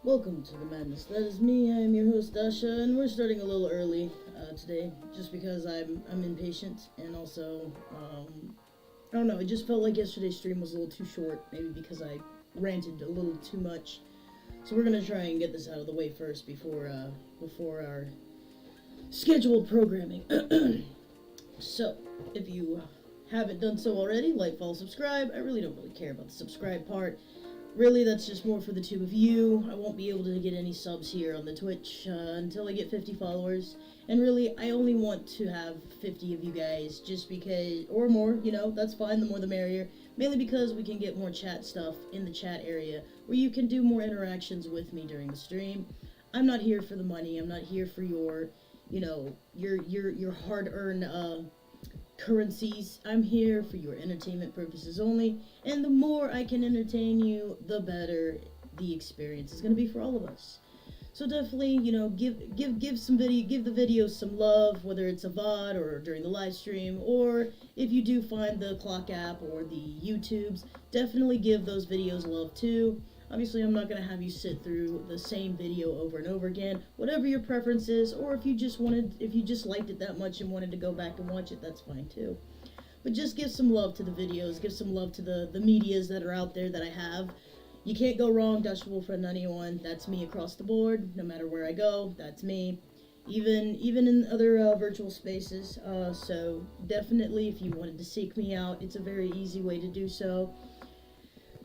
Welcome to the madness. That is me. I am your host Dasha, and we're starting a little early today, just because I'm impatient, and also I don't know. It just felt like yesterday's stream was a little too short, maybe because I ranted a little too much. So we're gonna try and get this out of the way first before our scheduled programming. So if you haven't done so already, like, follow, subscribe. I really don't care about the subscribe part. Really, that's just more for the two of you. I won't be able to get any subs here on the Twitch until I get 50 followers. And really, I only want to have 50 of you guys just because, or more, that's fine. The more the merrier. Mainly because we can get more chat stuff in the chat area where you can do more interactions with me during the stream. I'm not here for the money. I'm not here for your hard-earned currencies. I'm here for your entertainment purposes only, and the more I can entertain you, the better the experience is going to be for all of us. So definitely, give the videos some love, whether it's a VOD or during the live stream, or if you do find the Clock app or the YouTubes, definitely give those videos love too. Obviously, I'm not going to have you sit through the same video over and over again. Whatever your preference is, or if you just liked it that much and wanted to go back and watch it, that's fine too. But just give some love to the videos, give some love to the medias that are out there that I have. You can't go wrong, Dutch Wolf Friend 91. That's me across the board. No matter where I go, that's me. Even in other virtual spaces. So definitely, if you wanted to seek me out, it's a very easy way to do so.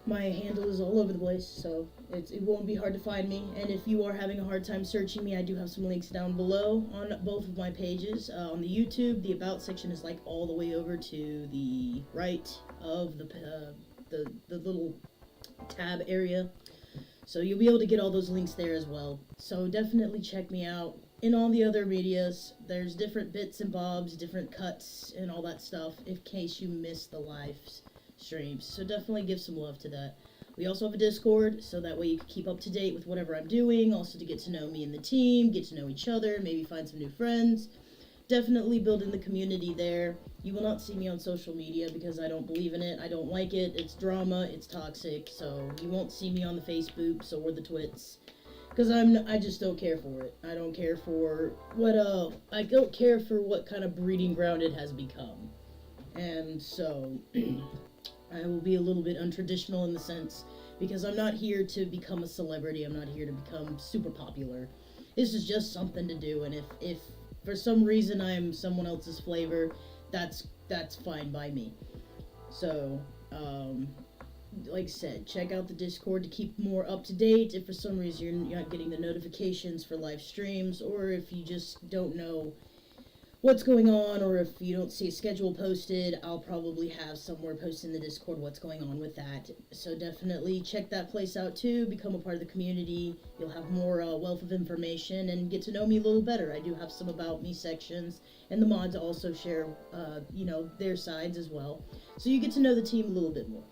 My handle is all over the place, so it won't be hard to find me. And if you are having a hard time searching me, I do have some links down below on both of my pages. On the YouTube, the About section is like all the way over to the right of the little tab area. So you'll be able to get all those links there as well. So definitely check me out. In all the other medias, there's different bits and bobs, different cuts, and all that stuff in case you missed the live streams. So definitely give some love to that. We also have a Discord, so that way you can keep up to date with whatever I'm doing, also to get to know me and the team, get to know each other, maybe find some new friends. Definitely building the community there. You will not see me on social media because I don't believe in it. I don't like it. It's drama. It's toxic. So you won't see me on the Facebooks or the Twits because I just don't care for it. I don't care for what kind of breeding ground it has become. And so I will be a little bit untraditional in the sense because I'm not here to become a celebrity. I'm not here to become super popular. This is just something to do, and if for some reason I'm someone else's flavor, that's fine by me. So, like I said, check out the Discord to keep more up to date. If for some reason you're not getting the notifications for live streams, or if you just don't know what's going on, or if you don't see a schedule posted, I'll probably have somewhere posted in the Discord what's going on with that. So definitely check that place out too, become a part of the community. You'll have more wealth of information and get to know me a little better. I do have some about me sections, and the mods also share their sides as well. So you get to know the team a little bit more.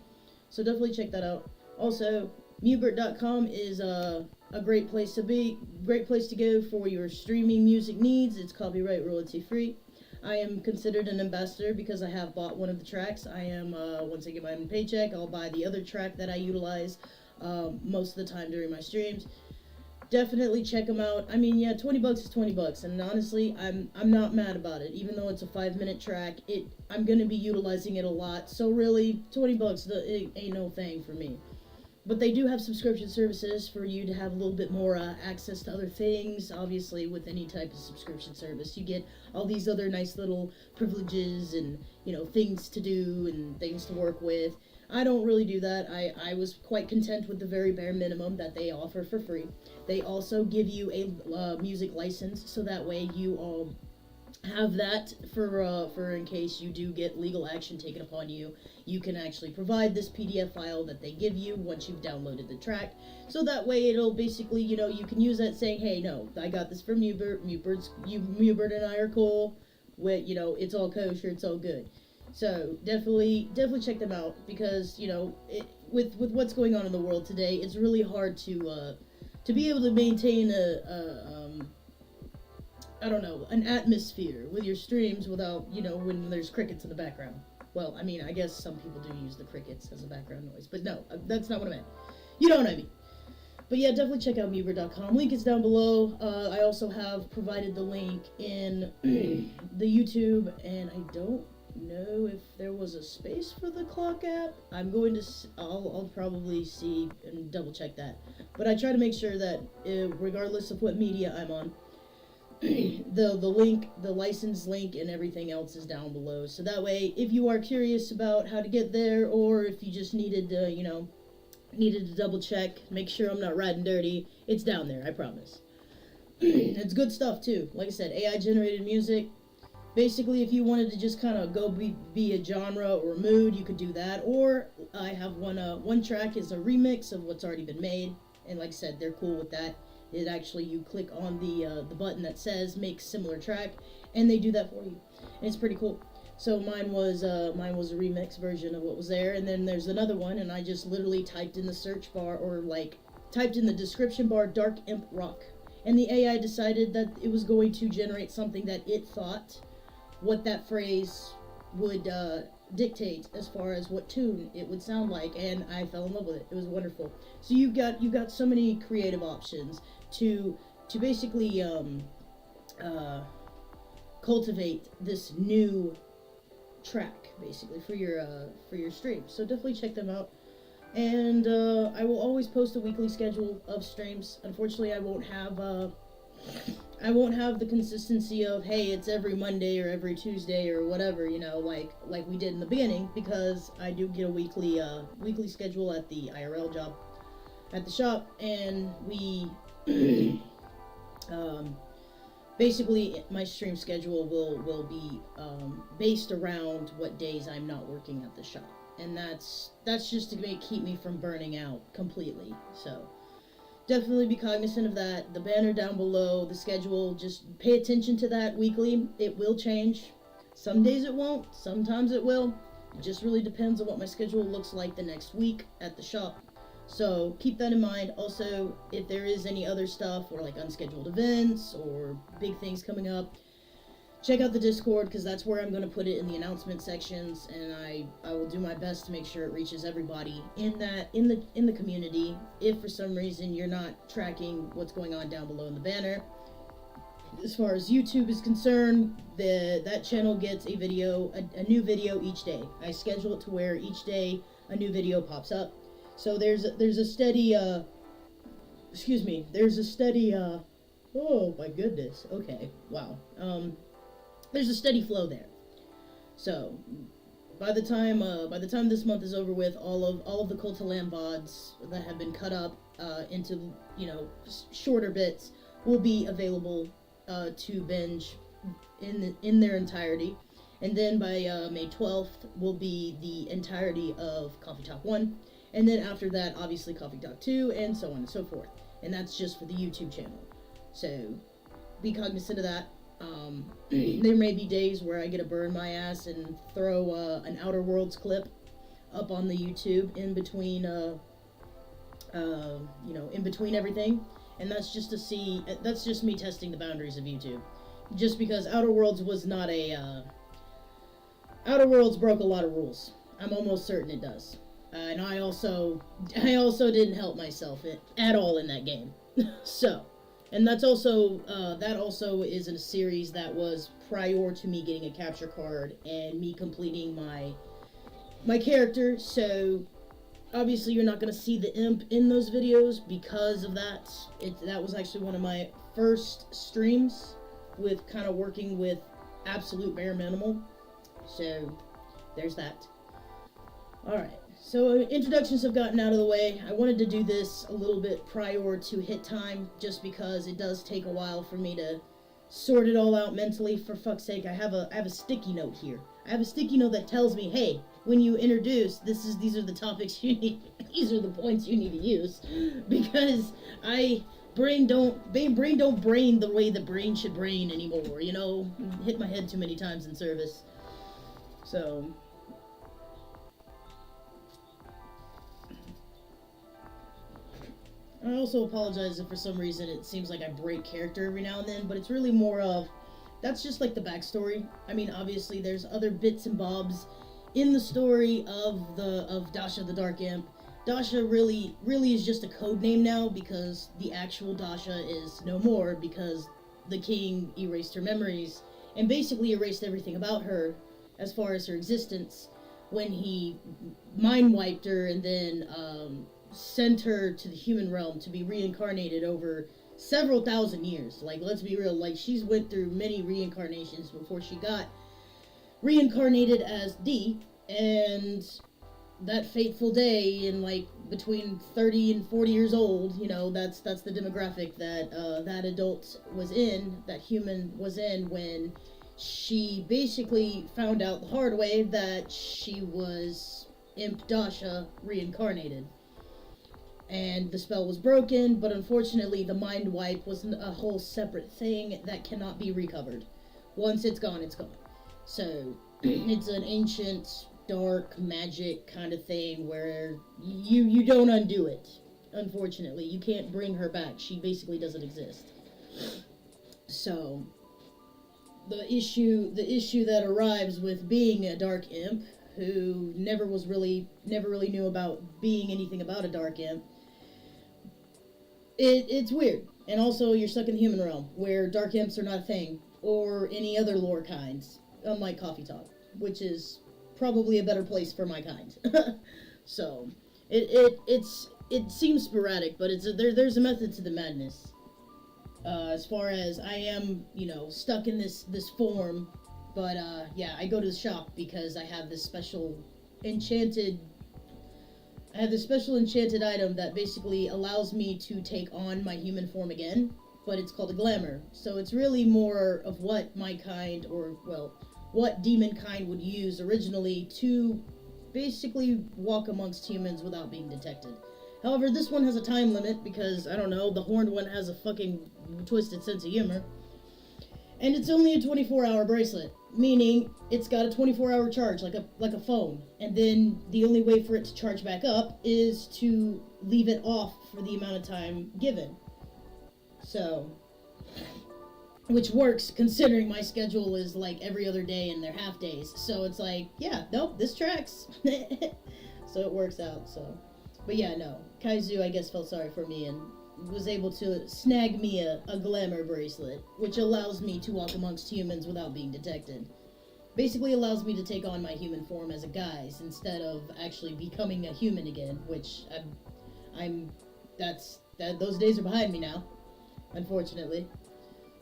So definitely check that out. Also, Mubert.com is a great place to be, great place to go for your streaming music needs. It's copyright royalty free. I am considered an ambassador because I have bought one of the tracks. I am, once I get my own paycheck, I'll buy the other track that I utilize most of the time during my streams. Definitely check them out. I mean, yeah, $20 is $20, and honestly, I'm not mad about it. Even though it's a 5-minute track, I'm gonna be utilizing it a lot. So really, $20, it ain't no thing for me. But they do have subscription services for you to have a little bit more access to other things. Obviously, with any type of subscription service, you get all these other nice little privileges and, things to do and things to work with. I don't really do that. I was quite content with the very bare minimum that they offer for free. They also give you a music license, so that way you all have that for in case you do get legal action taken upon you. You can actually provide this PDF file that they give you once you've downloaded the track, so that way it'll basically, you can use that saying, hey, no, I got this from Mubert. Mubert and I are cool. It's all kosher, it's all good. So definitely check them out because with what's going on in the world today, it's really hard to be able to maintain an atmosphere with your streams without, when there's crickets in the background. Well, I mean, I guess some people do use the crickets as a background noise, but no, that's not what I meant. You know what I mean. But yeah, definitely check out Meever.com. Link is down below. I also have provided the link in the YouTube, and I don't know if there was a space for the clock app. I'm going to. I'll probably see and double check that. But I try to make sure that, regardless of what media I'm on, the link, the license link, and everything else is down below. So that way, if you are curious about how to get there, or if you just needed to, needed to double check, make sure I'm not riding dirty, it's down there, I promise. It's good stuff too. Like I said, AI generated music. Basically, if you wanted to just kind of go be a genre or a mood, you could do that. Or I have one track is a remix of what's already been made, and like I said, they're cool with that. It actually, you click on the button that says make similar track, and they do that for you, and it's pretty cool. So mine was a remix version of what was there, and then there's another one, and I just literally typed in the search bar, or like typed in the description bar, Dark Imp Rock, and the AI decided that it was going to generate something that it thought what that phrase would dictate as far as what tune it would sound like, and I fell in love with it. It was wonderful. So you've got so many creative options to basically cultivate this new track basically for your stream. So definitely check them out. And I will always post a weekly schedule of streams. Unfortunately, I won't have the consistency of, hey, it's every Monday or every Tuesday or whatever, like we did in the beginning, because I do get a weekly schedule at the IRL job at the shop, and we basically my stream schedule will be based around what days I'm not working at the shop, and that's just to keep me from burning out completely. So definitely be cognizant of that. The banner down below, the schedule, just pay attention to that weekly. It will change. Some days it won't, sometimes it will. It just really depends on what my schedule looks like the next week at the shop. So keep that in mind. Also, if there is any other stuff, or like unscheduled events or big things coming up, check out the Discord, because that's where I'm going to put it in the announcement sections, and I will do my best to make sure it reaches everybody in the community. If for some reason you're not tracking what's going on down below in the banner, as far as YouTube is concerned, that channel gets a new video each day. I schedule it to where each day a new video pops up. So there's a steady oh my goodness. Okay, wow. There's a steady flow there. So by the time this month is over with, all of the Cult of Lamb VODs that have been cut up into shorter bits will be available to binge in their entirety. And then by May 12th will be the entirety of Coffee Talk 1. And then after that, obviously Coffee Talk 2, and so on and so forth. And that's just for the YouTube channel. So be cognizant of that. There may be days where I get to burn my ass and throw an Outer Worlds clip up on the YouTube in between, in between everything. And that's just me testing the boundaries of YouTube. Just because Outer Worlds was not Outer Worlds broke a lot of rules. I'm almost certain it does. And I also didn't help myself at all in that game. So, and that also is in a series that was prior to me getting a capture card and me completing my character. So obviously you're not going to see the imp in those videos because of that. That was actually one of my first streams with kind of working with absolute bare minimal. So there's that. Alright, so introductions have gotten out of the way. I wanted to do this a little bit prior to hit time, just because it does take a while for me to sort it all out mentally. For fuck's sake, I have a sticky note here. I have a sticky note that tells me, hey, when you introduce, these are the topics you need, these are the points you need to use, because brain don't brain the way the brain should brain anymore, hit my head too many times in service. So I also apologize if for some reason it seems like I break character every now and then, but it's really more of, that's just like the backstory. I mean, obviously there's other bits and bobs in the story of Dasha the Dark Imp Dasha really is just a code name now, because the actual Dasha is no more, because the king erased her memories and basically erased everything about her as far as her existence when he mind wiped her and then sent her to the human realm to be reincarnated over several thousand years. Like, let's be real, like, she's went through many reincarnations before she got reincarnated as D, and that fateful day in, like, between 30 and 40 years old, you know, that's the demographic that that adult was in, that human was in, when she basically found out the hard way that she was Imp Dasha reincarnated. And the spell was broken, but unfortunately the mind wipe was a whole separate thing that cannot be recovered. Once it's gone, it's gone. So, it's an ancient, dark, magic kind of thing where you don't undo it. Unfortunately, you can't bring her back. She basically doesn't exist. So, the issue that arrives with being a dark imp, who never really knew about being anything about a dark imp, it's weird. And also, you're stuck in the human realm, where dark imps are not a thing, or any other lore kinds, unlike Coffee Talk, which is probably a better place for my kind. So, it seems sporadic, but there's a method to the madness. As far as I am, you know, stuck in this form, but yeah, I go to the shop because I have this special enchanted item that basically allows me to take on my human form again, but it's called a glamour. So it's really more of what my kind, or, well, what demon kind would use originally to basically walk amongst humans without being detected. However, this one has a time limit because, I don't know, the horned one has a fucking twisted sense of humor. And it's only a 24-hour bracelet, meaning it's got a 24-hour charge, like a phone. And then the only way for it to charge back up is to leave it off for the amount of time given. So, which works considering my schedule is like every other day and they're half days. So it's like, yeah, nope, this tracks. So it works out, so. But yeah, no. Kaizu, I guess, felt sorry for me and was able to snag me a glamour bracelet, which allows me to walk amongst humans without being detected. Basically allows me to take on my human form as a guise instead of actually becoming a human again, which those days are behind me now, unfortunately.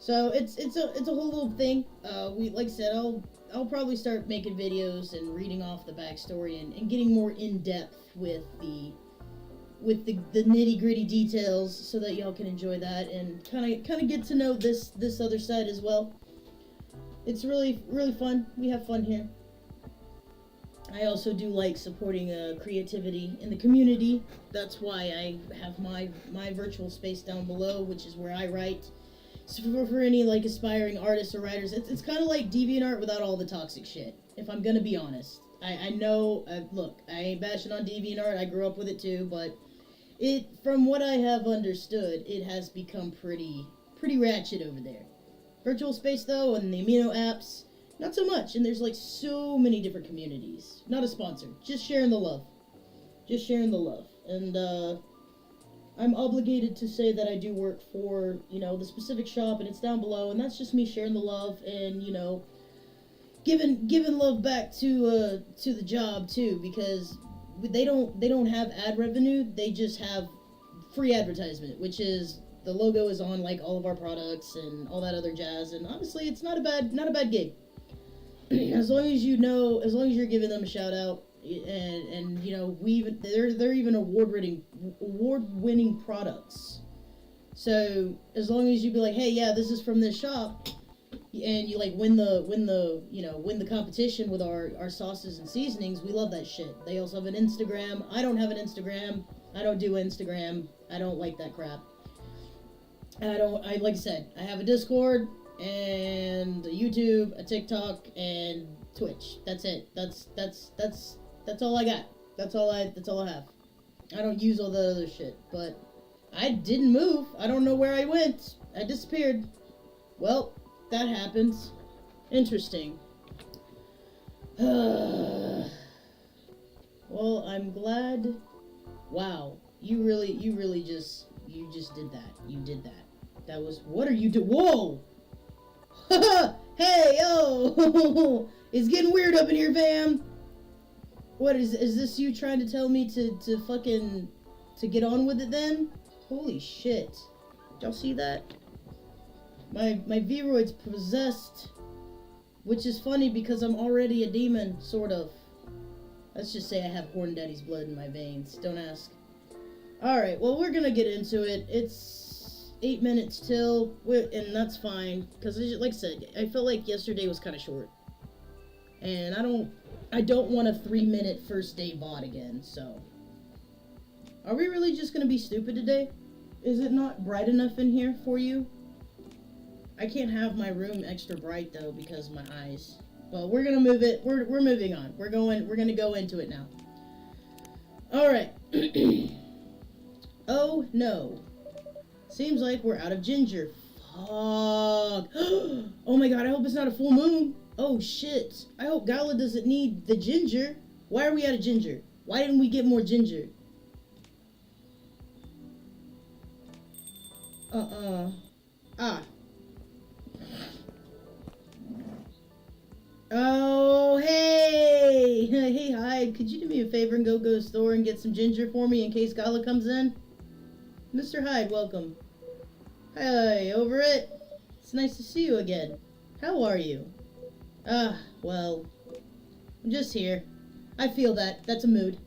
So it's a whole little thing. Like I said, I'll probably start making videos and reading off the backstory and getting more in depth with the nitty gritty details, so that y'all can enjoy that and kind of get to know this other side as well. It's really fun. We have fun here. I also do like supporting creativity in the community. That's why I have my virtual space down below, which is where I write. So for any like aspiring artists or writers, it's kind of like DeviantArt without all the toxic shit, if I'm gonna be honest. I know, look, I ain't bashing on DeviantArt, I grew up with it too, but from what I have understood, it has become pretty ratchet over there. Virtual space though, and the Amino apps, not so much, and there's like so many different communities. Not a sponsor, just sharing the love. Just sharing the love. And I'm obligated to say that I do work for, you know, the specific shop, and it's down below, and that's just me sharing the love and, you know, giving love back to the job too, because they don't have ad revenue, they just have free advertisement, which is the logo is on like all of our products and all that other jazz, and honestly it's not a bad gig. As long as you're giving them a shout out, and you know, they're even award-winning products. So as long as you be like, hey, yeah, this is from this shop, and you like win the competition with our sauces and seasonings, we love that shit. They also have an Instagram. I don't have an Instagram. I don't do Instagram. I don't like that crap. Like I said, I have a Discord and a YouTube, a TikTok, and Twitch. That's it. That's all I got. That's all I have. I don't use all the other shit, but I didn't move. I don't know where I went. I disappeared. Well, that happens. Interesting. Well, I'm glad Wow. You just did that. You did that. That was, what are you doing? Whoa! Hey, yo! It's getting weird up in here, fam. What is this you trying to tell me to fucking, to get on with it then? Holy shit. Did y'all see that? My Vroid's possessed. Which is funny because I'm already a demon, sort of. Let's just say I have Horn Daddy's blood in my veins. Don't ask. Alright, well, we're gonna get into it. It's 8 minutes till, and that's fine. Because, like I said, I felt like yesterday was kind of short. And I don't want a 3-minute first day VOD again, so. Are we really just gonna be stupid today? Is it not bright enough in here for you? I can't have my room extra bright though because of my eyes. Well, we're gonna move it. We're moving on. We're gonna go into it now. Alright. Oh no. Seems like we're out of ginger. Fuck. Oh my god, I hope it's not a full moon. Oh shit. I hope Gala doesn't need the ginger. Why are we out of ginger? Why didn't we get more ginger? Ah. Oh, hey! Hey, Hyde, could you do me a favor and go to the store and get some ginger for me in case Gala comes in? Mr. Hyde, welcome. Hi, over it. It's nice to see you again. How are you? Well, I'm just here. I feel that. That's a mood.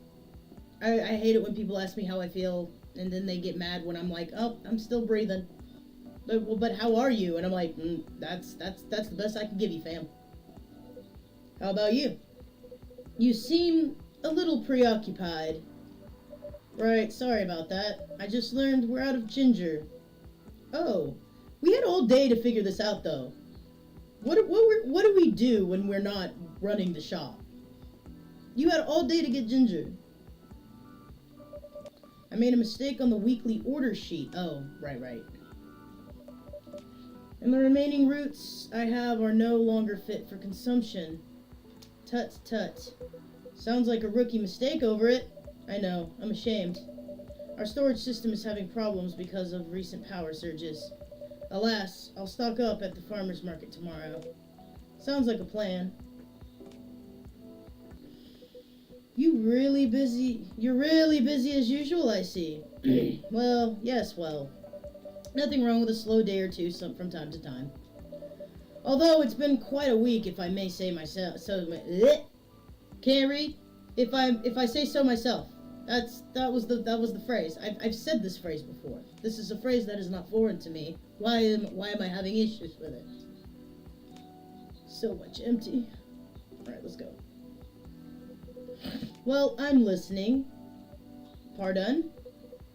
I hate it when people ask me how I feel, and then they get mad when I'm like, oh, I'm still breathing. But how are you? And I'm like, that's the best I can give you, fam. How about you? You seem a little preoccupied. Right, sorry about that. I just learned we're out of ginger. Oh, we had all day to figure this out, though. What do we do when we're not running the shop? You had all day to get ginger. I made a mistake on the weekly order sheet. Oh, right. And the remaining roots I have are no longer fit for consumption. Tut tut. Sounds like a rookie mistake over it. I know, I'm ashamed. Our storage system is having problems because of recent power surges. Alas, I'll stock up at the farmer's market tomorrow. Sounds like a plan. You're really busy as usual, I see. Well, yes, well. Nothing wrong with a slow day or two from time to time. Although it's been quite a week, if I may say myself. Can't read? If I say so myself. That was the phrase. I've said this phrase before. This is a phrase that is not foreign to me. Why am I having issues with it? So much empty. Alright, let's go. Well, I'm listening. Pardon?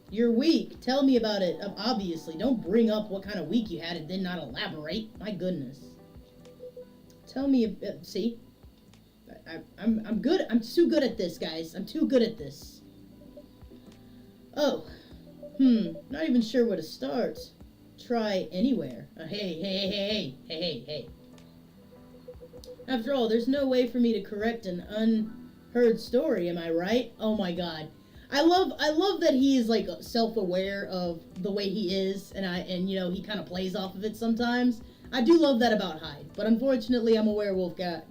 You're weak. Tell me about it. Obviously, don't bring up what kind of week you had and then not elaborate. My goodness. Tell me. See, I'm good. I'm too good at this, guys. I'm too good at this. Oh, not even sure where to start. Try anywhere. Hey. After all, there's no way for me to correct an unheard story, am I right? Oh my god. I love that he is like self-aware of the way he is, and you know, he kind of plays off of it sometimes. I do love that about Hyde, but unfortunately I'm a werewolf kind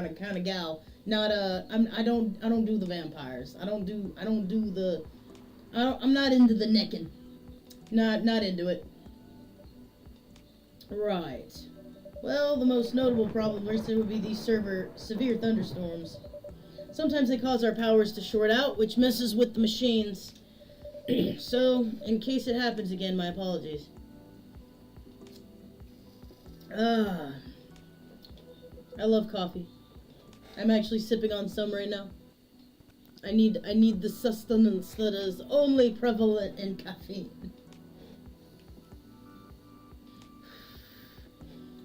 of gal. Not I don't do the vampires. I'm not into the necking. Not into it. Right. Well, the most notable problem recently would be these severe thunderstorms. Sometimes they cause our powers to short out, which messes with the machines. So, in case it happens again, my apologies. I love coffee. I'm actually sipping on some right now. I need the sustenance that is only prevalent in caffeine.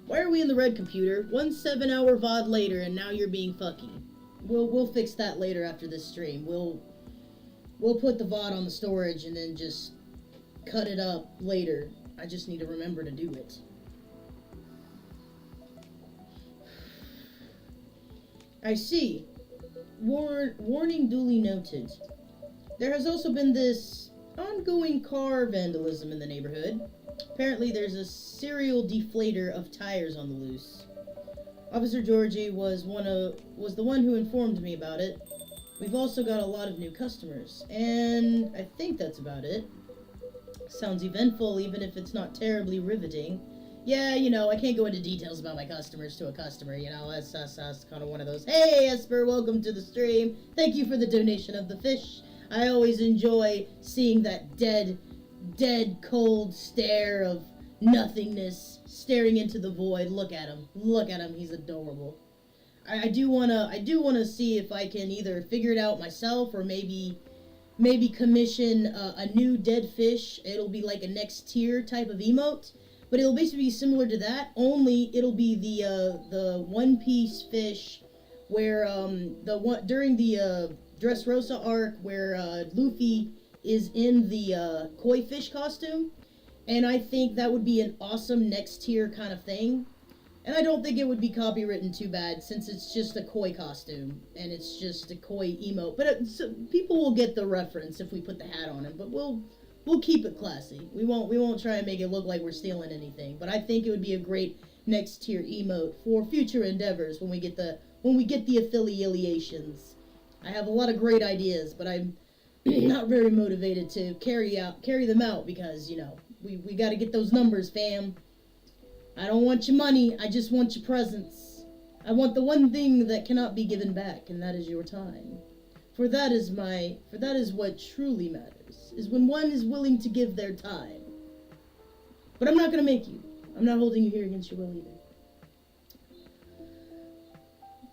Why are we in the red, computer? 1 7-hour VOD later, and now you're being fucky. We'll fix that later after this stream. We'll put the VOD on the storage and then just cut it up later. I just need to remember to do it. I see. Warning duly noted. There has also been this ongoing car vandalism in the neighborhood. Apparently, there's a serial deflator of tires on the loose. Officer Georgie was the one who informed me about it. We've also got a lot of new customers, and I think that's about it. Sounds eventful, even if it's not terribly riveting. Yeah, I can't go into details about my customers to a customer, that's kind of one of those, hey, Esper, welcome to the stream. Thank you for the donation of the fish. I always enjoy seeing that dead, cold stare of nothingness staring into the void. Look at him, he's adorable. I do wanna see if I can either figure it out myself or maybe commission a new dead fish. It'll be like a next tier type of emote, but it'll basically be similar to that. Only it'll be the One Piece fish, where during the Dressrosa arc where Luffy is in the koi fish costume, and I think that would be an awesome next tier kind of thing. And I don't think it would be copywritten too bad, since it's just a koi costume and it's just a koi emote. But people will get the reference if we put the hat on him. But we'll keep it classy. We won't try and make it look like we're stealing anything. But I think it would be a great next tier emote for future endeavors when we get the affiliations. I have a lot of great ideas, but I'm not very motivated to carry them out because we got to get those numbers, fam. I don't want your money, I just want your presence. I want the one thing that cannot be given back, and that is your time. For that is what truly matters, is when one is willing to give their time. But I'm not gonna make you. I'm not holding you here against your will either.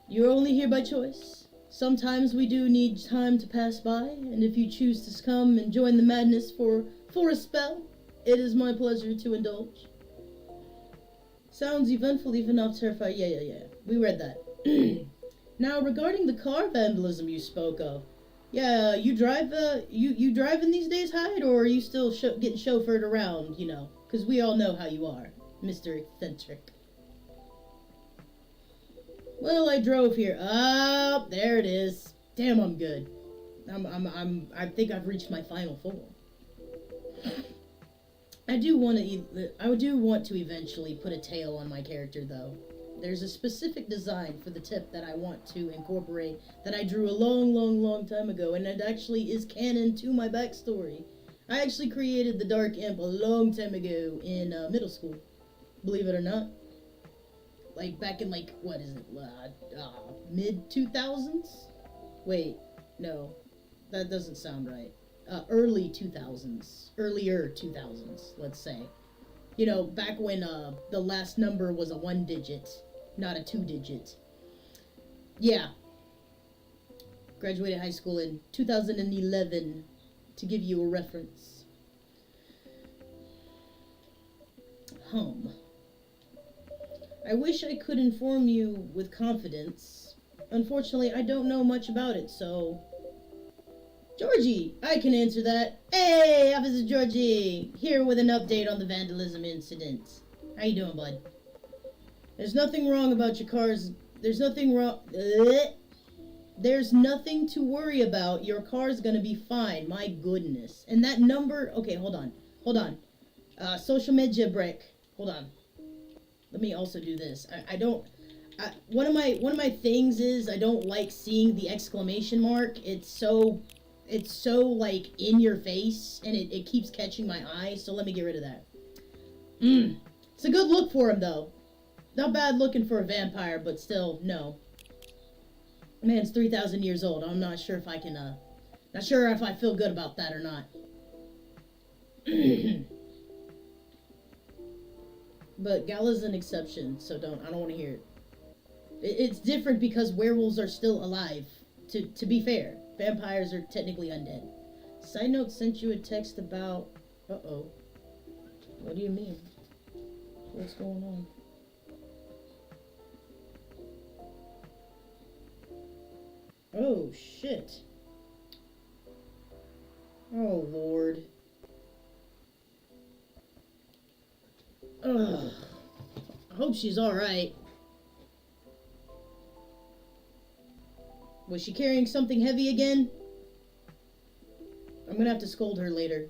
You're only here by choice. Sometimes we do need time to pass by, and if you choose to come and join the madness for a spell, it is my pleasure to indulge. Sounds eventful, even not terrifying. Yeah. We read that. Now, regarding the car vandalism you spoke of, yeah, you drive, you driving these days, Hyde, or are you still getting chauffeured around, Because we all know how you are, Mr. Eccentric. Well, I drove here. Oh, there it is. Damn, I'm good. I think I've reached my final form. I do want to eventually put a tail on my character, though. There's a specific design for the tip that I want to incorporate that I drew a long time ago, and it actually is canon to my backstory. I actually created the Dark Imp a long time ago in middle school, believe it or not. Like, back in, what is it, mid-2000s? Wait, no, that doesn't sound right. Earlier 2000s, let's say. Back when the last number was a 1-digit, not a 2-digit. Yeah. Graduated high school in 2011, to give you a reference. I wish I could inform you with confidence. Unfortunately, I don't know much about it, so... Georgie, I can answer that. Hey, Officer Georgie, here with an update on the vandalism incident. How you doing, bud? There's nothing wrong about your cars. There's nothing wrong. There's nothing to worry about. Your car's gonna be fine. My goodness. And that number. Okay, hold on. Social media break. Hold on. Let me also do this. I don't. One of my things is I don't like seeing the exclamation mark. It's so like in your face, and it keeps catching my eye, so let me get rid of that. It's a good look for him, though. Not bad looking for a vampire, but still, no. Man's 3,000 years old. I'm not sure if I can, not sure if I feel good about that or not. But Gala's an exception, so I don't want to hear it. It's different because werewolves are still alive, to be fair. Vampires are technically undead. Side note, sent you a text about... Uh-oh. What do you mean? What's going on? Oh, shit. Oh, Lord. Ugh. I hope she's alright. Was she carrying something heavy again? gonna have to scold her later.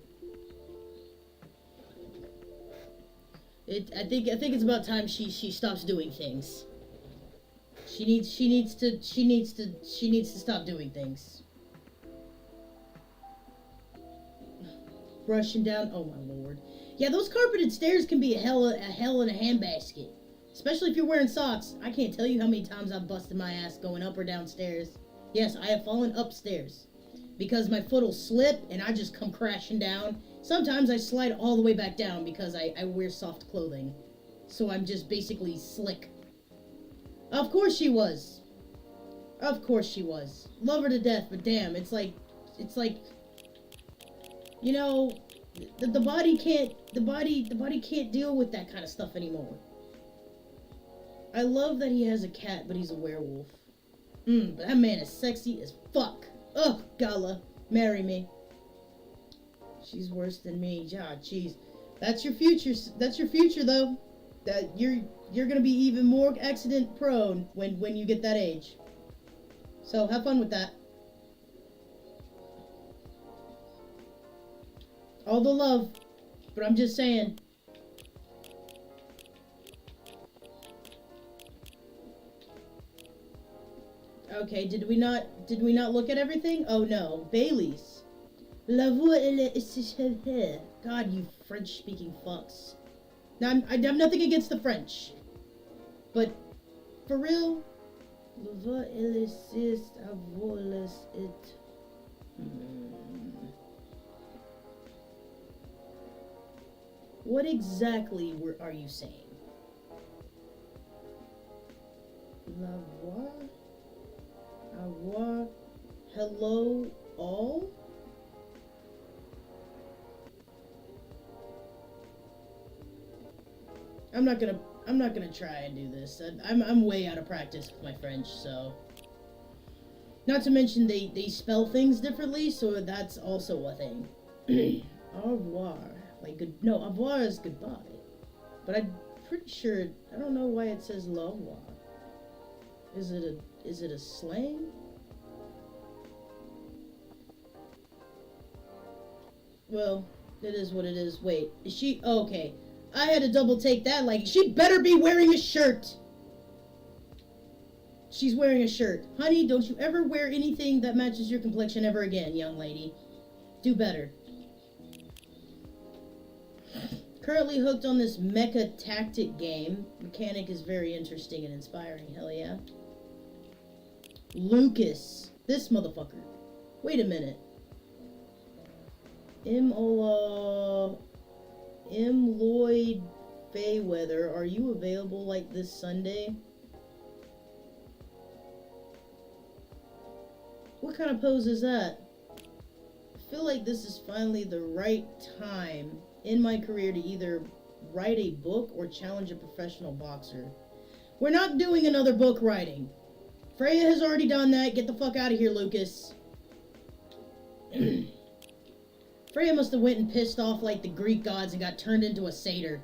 I think it's about time she stops doing things. She needs to stop doing things. Rushing down. Oh my lord. Yeah, those carpeted stairs can be a hell in a handbasket. Especially if you're wearing socks. I can't tell you how many times I've busted my ass going up or downstairs. Yes, I have fallen upstairs. Because my foot will slip and I just come crashing down. Sometimes I slide all the way back down because I wear soft clothing. So I'm just basically slick. Of course she was. Of course she was. Love her to death, but damn, it's like, you know, the body can't deal with that kind of stuff anymore. I love that he has a cat, but he's a werewolf. But that man is sexy as fuck. Ugh, Gala, marry me. She's worse than me. Yeah, jeez. That's your future. That's your future, though. That you're gonna be even more accident prone when you get that age. So have fun with that. All the love, but I'm just saying. Okay, did we not look at everything? Oh no, Bailey's. La voix est God, you French-speaking fucks. Now, I'm nothing against the French. But, for real, la voix est à voler it. What exactly are you saying? La voix? Avoir. Hello, all? I'm not gonna try and do this. I'm way out of practice with my French, so. Not to mention they spell things differently, so that's also a thing. Au revoir. Like good. No, au revoir is goodbye. But I'm pretty sure. I don't know why it says au revoir. Is it a slang? Well, it is what it is. Wait, is she? Oh, okay. I had to double take that. Like, she better be wearing a shirt. She's wearing a shirt. Honey, don't you ever wear anything that matches your complexion ever again, young lady. Do better. Currently hooked on this mecha tactic game. Mechanic is very interesting and inspiring. Hell yeah. Lucas. This motherfucker. Wait a minute. M. Lloyd Fayweather, are you available like this Sunday? What kind of pose is that? I feel like this is finally the right time in my career to either write a book or challenge a professional boxer. We're not doing another book writing. Freya has already done that. Get the fuck out of here, Lucas. Freya must have went and pissed off like the Greek gods and got turned into a satyr.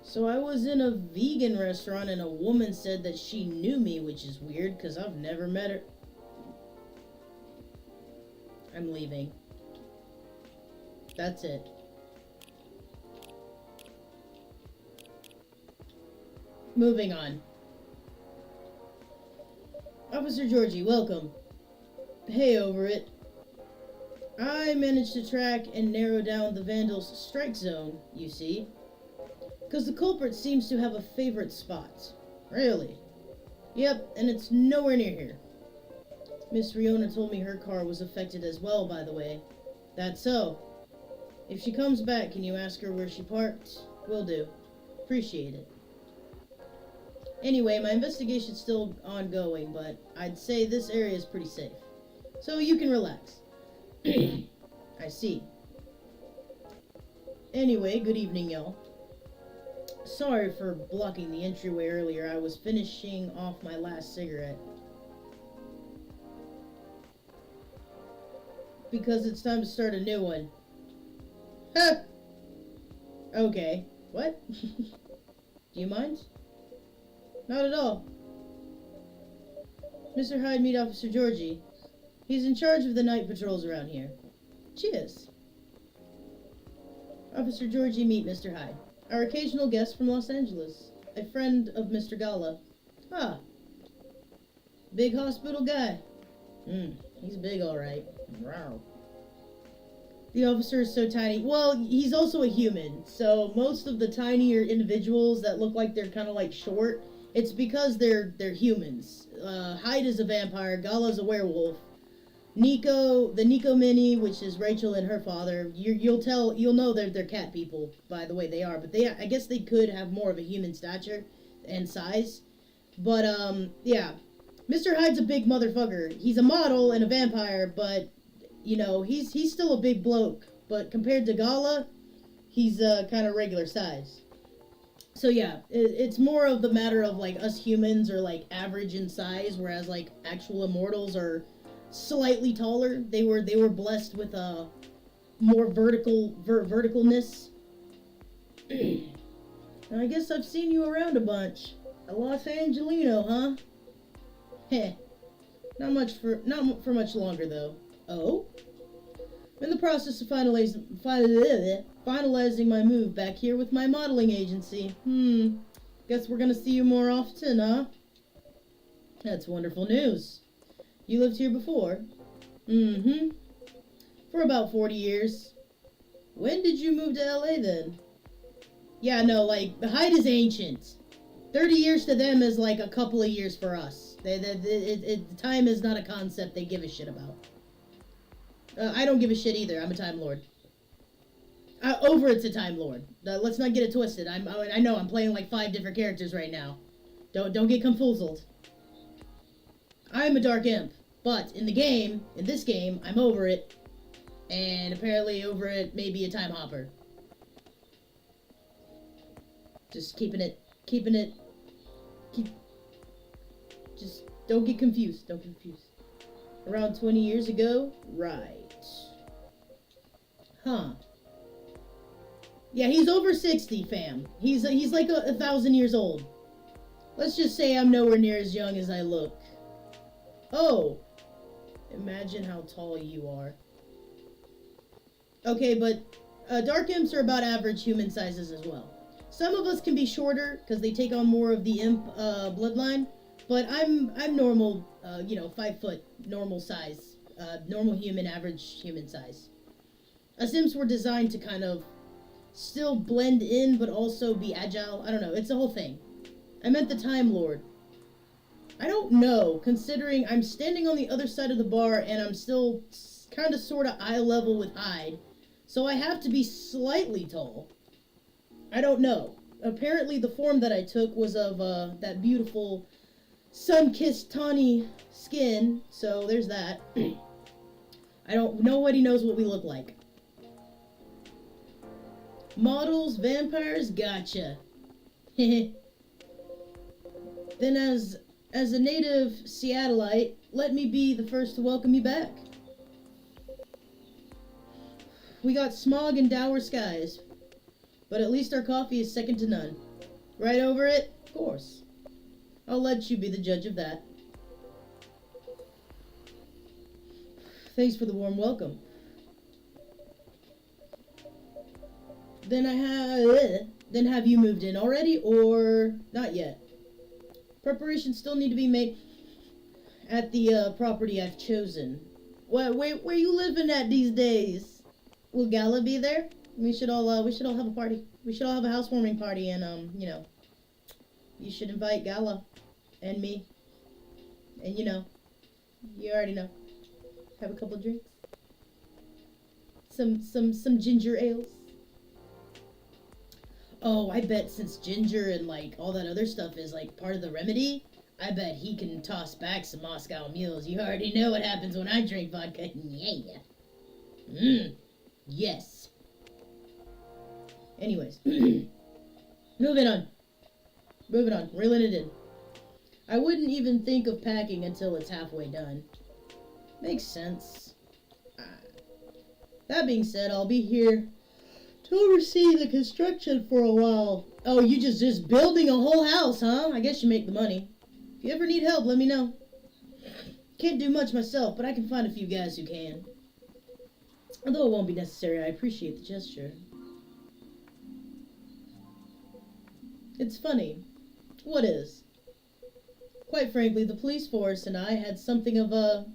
So I was in a vegan restaurant and a woman said that she knew me, which is weird because I've never met her. I'm leaving. That's it. Moving on. Officer Georgie, welcome. Hey, over it. I managed to track and narrow down the vandals' strike zone, you see. Because the culprit seems to have a favorite spot. Really? Yep, and it's nowhere near here. Miss Riona told me her car was affected as well, by the way. That's so. If she comes back, can you ask her where she parked? Will do. Appreciate it. Anyway, my investigation's still ongoing, but I'd say this area is pretty safe. So you can relax. I see. Anyway, good evening, y'all. Sorry for blocking the entryway earlier. I was finishing off my last cigarette. Because it's time to start a new one. Huh! Okay. What? Do you mind? Not at all. Mr. Hyde, meet Officer Georgie. He's in charge of the night patrols around here. Cheers. Officer Georgie, meet Mr. Hyde. Our occasional guest from Los Angeles. A friend of Mr. Gala. Ah. Big hospital guy. He's big, alright. Wow. The officer is so tiny. Well, he's also a human, so most of the tinier individuals that look like they're kind of like short, it's because they're humans. Hyde is a vampire, Gala's a werewolf. Nico, the Nico Mini, which is Rachel and her father, you'll know they're cat people by the way they are, but I guess they could have more of a human stature and size. But yeah, Mr. Hyde's a big motherfucker. He's a model and a vampire, but you know, he's still a big bloke, but compared to Gala, he's kind of regular size. So yeah, it's more of the matter of like us humans are like average in size, whereas like actual immortals are slightly taller. They were blessed with more verticalness. And I guess I've seen you around a bunch. A Los Angelino, huh? Heh. Not for much longer though. Oh? I'm in the process of finalizing my move back here with my modeling agency. Guess we're gonna see you more often, huh? That's wonderful news. You lived here before? For about 40 years. When did you move to LA then? Yeah, no, like, the Hyde is ancient. 30 years to them is like a couple of years for us. Time is not a concept they give a shit about. I don't give a shit either. I'm a Time Lord. It's a Time Lord. Let's not get it twisted. I know I'm playing like 5 different characters right now. Don't get confoozled. I'm a Dark Imp, but in this game, I'm over it, and apparently over it may be a Time Hopper. Just just don't get confused. Around 20 years ago? Right. Huh. Yeah, he's over 60, fam. He's like 1,000 years old. Let's just say I'm nowhere near as young as I look. Oh. Imagine how tall you are. Okay, but Dark Imps are about average human sizes as well. Some of us can be shorter because they take on more of the imp bloodline, but I'm normal, 5 foot, normal size, normal human, average human size. Us imps were designed to kind of still blend in, but also be agile. I don't know, it's a whole thing. I meant the Time Lord. I don't know, considering I'm standing on the other side of the bar and I'm still kind of sort of eye level with Hyde, so I have to be slightly tall. I don't know. Apparently the form that I took was of that beautiful sun-kissed tawny skin, so there's that. Nobody knows what we look like. Models, vampires, gotcha. Then as a native Seattleite, let me be the first to welcome you back. We got smog and dour skies, but at least our coffee is second to none. Right over it? Of course. I'll let you be the judge of that. Thanks for the warm welcome. Then have you moved in already, or not yet? Preparations still need to be made at the property I've chosen. Where you living at these days? Will Gala be there? We should all have a party. We should all have a housewarming party, and you should invite Gala and me, and you already know. Have a couple drinks. Some ginger ales. Oh, I bet since ginger and like all that other stuff is like part of the remedy, I bet he can toss back some Moscow mules. You already know what happens when I drink vodka. Yeah. Yes. Anyways. Moving on. Reeling it in. I wouldn't even think of packing until it's halfway done. Makes sense. That being said, I'll be here to oversee the construction for a while. Oh, you just building a whole house, huh? I guess you make the money. If you ever need help, let me know. Can't do much myself, but I can find a few guys who can. Although it won't be necessary, I appreciate the gesture. It's funny. What is? Quite frankly, the police force and I had something of a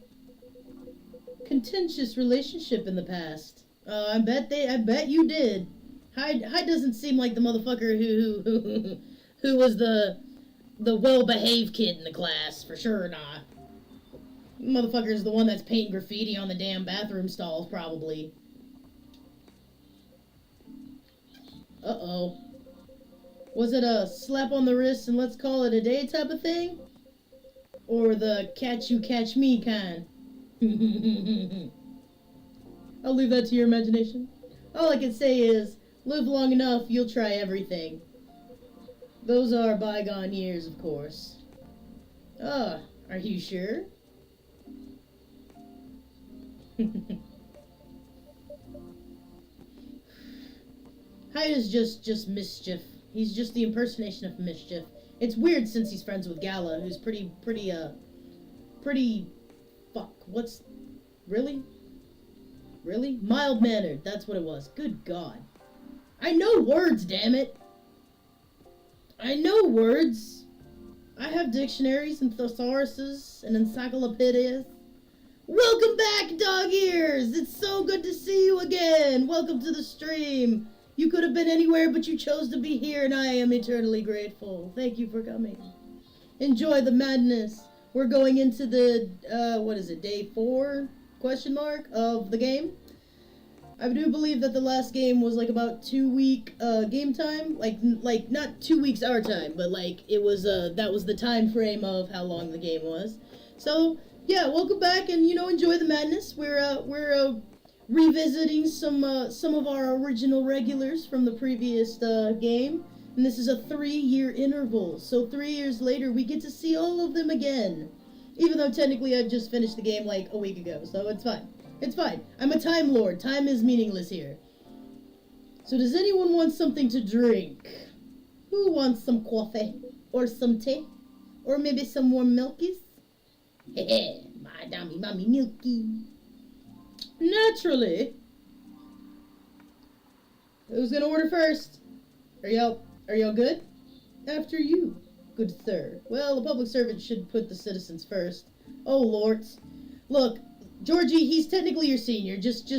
contentious relationship in the past. I bet you did. Hyde doesn't seem like the motherfucker who was the well-behaved kid in the class, for sure not. Motherfucker's the one that's painting graffiti on the damn bathroom stalls, probably. Uh-oh. Was it a slap on the wrist and let's call it a day type of thing? Or the catch you catch me kind? I'll leave that to your imagination. All I can say is, live long enough, you'll try everything. Those are bygone years, of course. Ah, are you sure? Hyde is just mischief. He's just the impersonation of mischief. It's weird since he's friends with Gala, who's pretty, fuck, what's, really? Really? Mild-mannered, that's what it was. Good God. I know words, damn it. I know words. I have dictionaries and thesauruses and encyclopedias. Welcome back, dog ears! It's so good to see you again! Welcome to the stream! You could have been anywhere, but you chose to be here, and I am eternally grateful. Thank you for coming. Enjoy the madness. We're going into the, what is it, day 4, question mark, of the game. I do believe that the last game was, like, about 2-week, game time. Like, not 2 weeks our time, but, like, it was, that was the time frame of how long the game was. So, yeah, welcome back, and, you know, enjoy the madness. We're revisiting some of our original regulars from the previous, game. And this is a 3-year interval, so 3 years later we get to see all of them again. Even though technically I've just finished the game like a week ago, so it's fine. It's fine. I'm a Time Lord. Time is meaningless here. So does anyone want something to drink? Who wants some coffee? Or some tea? Or maybe some more milkies? Heh, my dummy mommy milky. Naturally. Who's gonna order first? Are y'all good? After you, good sir. Well, the public servant should put the citizens first. Oh, lords. Look, Georgie, he's technically your senior. Just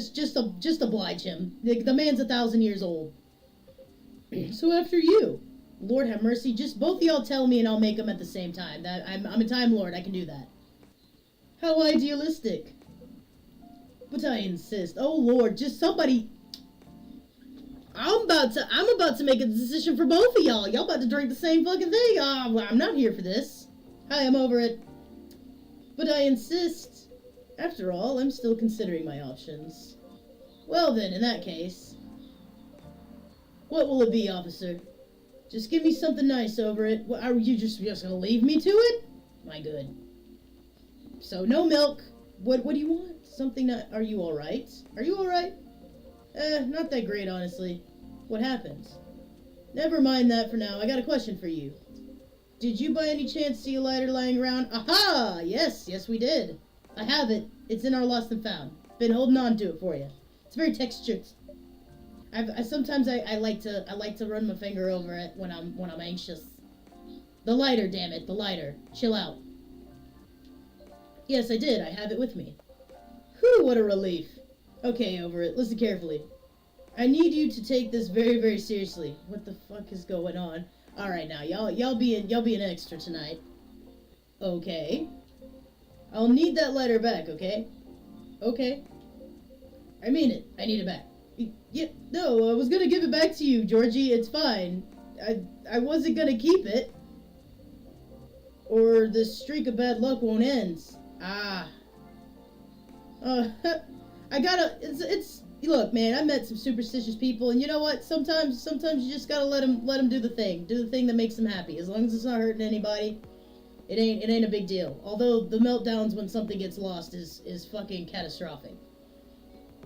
oblige him. The man's 1,000 years old. So after you. Lord have mercy. Just both of y'all tell me and I'll make them at the same time. I'm a Time Lord. I can do that. How idealistic. But I insist. Oh, Lord, just somebody... I'm about to make a decision for both of y'all. Y'all about to drink the same fucking thing. Well, I'm not here for this. Hi, I'm over it. But I insist. After all, I'm still considering my options. Well then, in that case. What will it be, officer? Just give me something nice over it. What, are you just gonna leave me to it? My good. So, no milk. What do you want? Something that... Are you alright? Are you alright? Not that great, honestly. What happened? Never mind that for now. I got a question for you. Did you by any chance see a lighter lying around? Aha! Yes, we did. I have it. It's in our lost and found. Been holding on to it for you. It's very textured. Sometimes I like to run my finger over it when I'm anxious. The lighter, damn it, the lighter. Chill out. Yes, I did. I have it with me. Whew, what a relief. Okay, over it. Listen carefully. I need you to take this very, very seriously. What the fuck is going on? All right, now y'all be an extra tonight. Okay. I'll need that letter back. Okay. Okay. I mean it. I need it back. Yeah. No, I was gonna give it back to you, Georgie. It's fine. I wasn't gonna keep it. Or the streak of bad luck won't end. Ah. It's look, man, I met some superstitious people, and you know what? Sometimes you just gotta let them do the thing that makes them happy. As long as it's not hurting anybody, it ain't a big deal. Although the meltdowns when something gets lost is fucking catastrophic.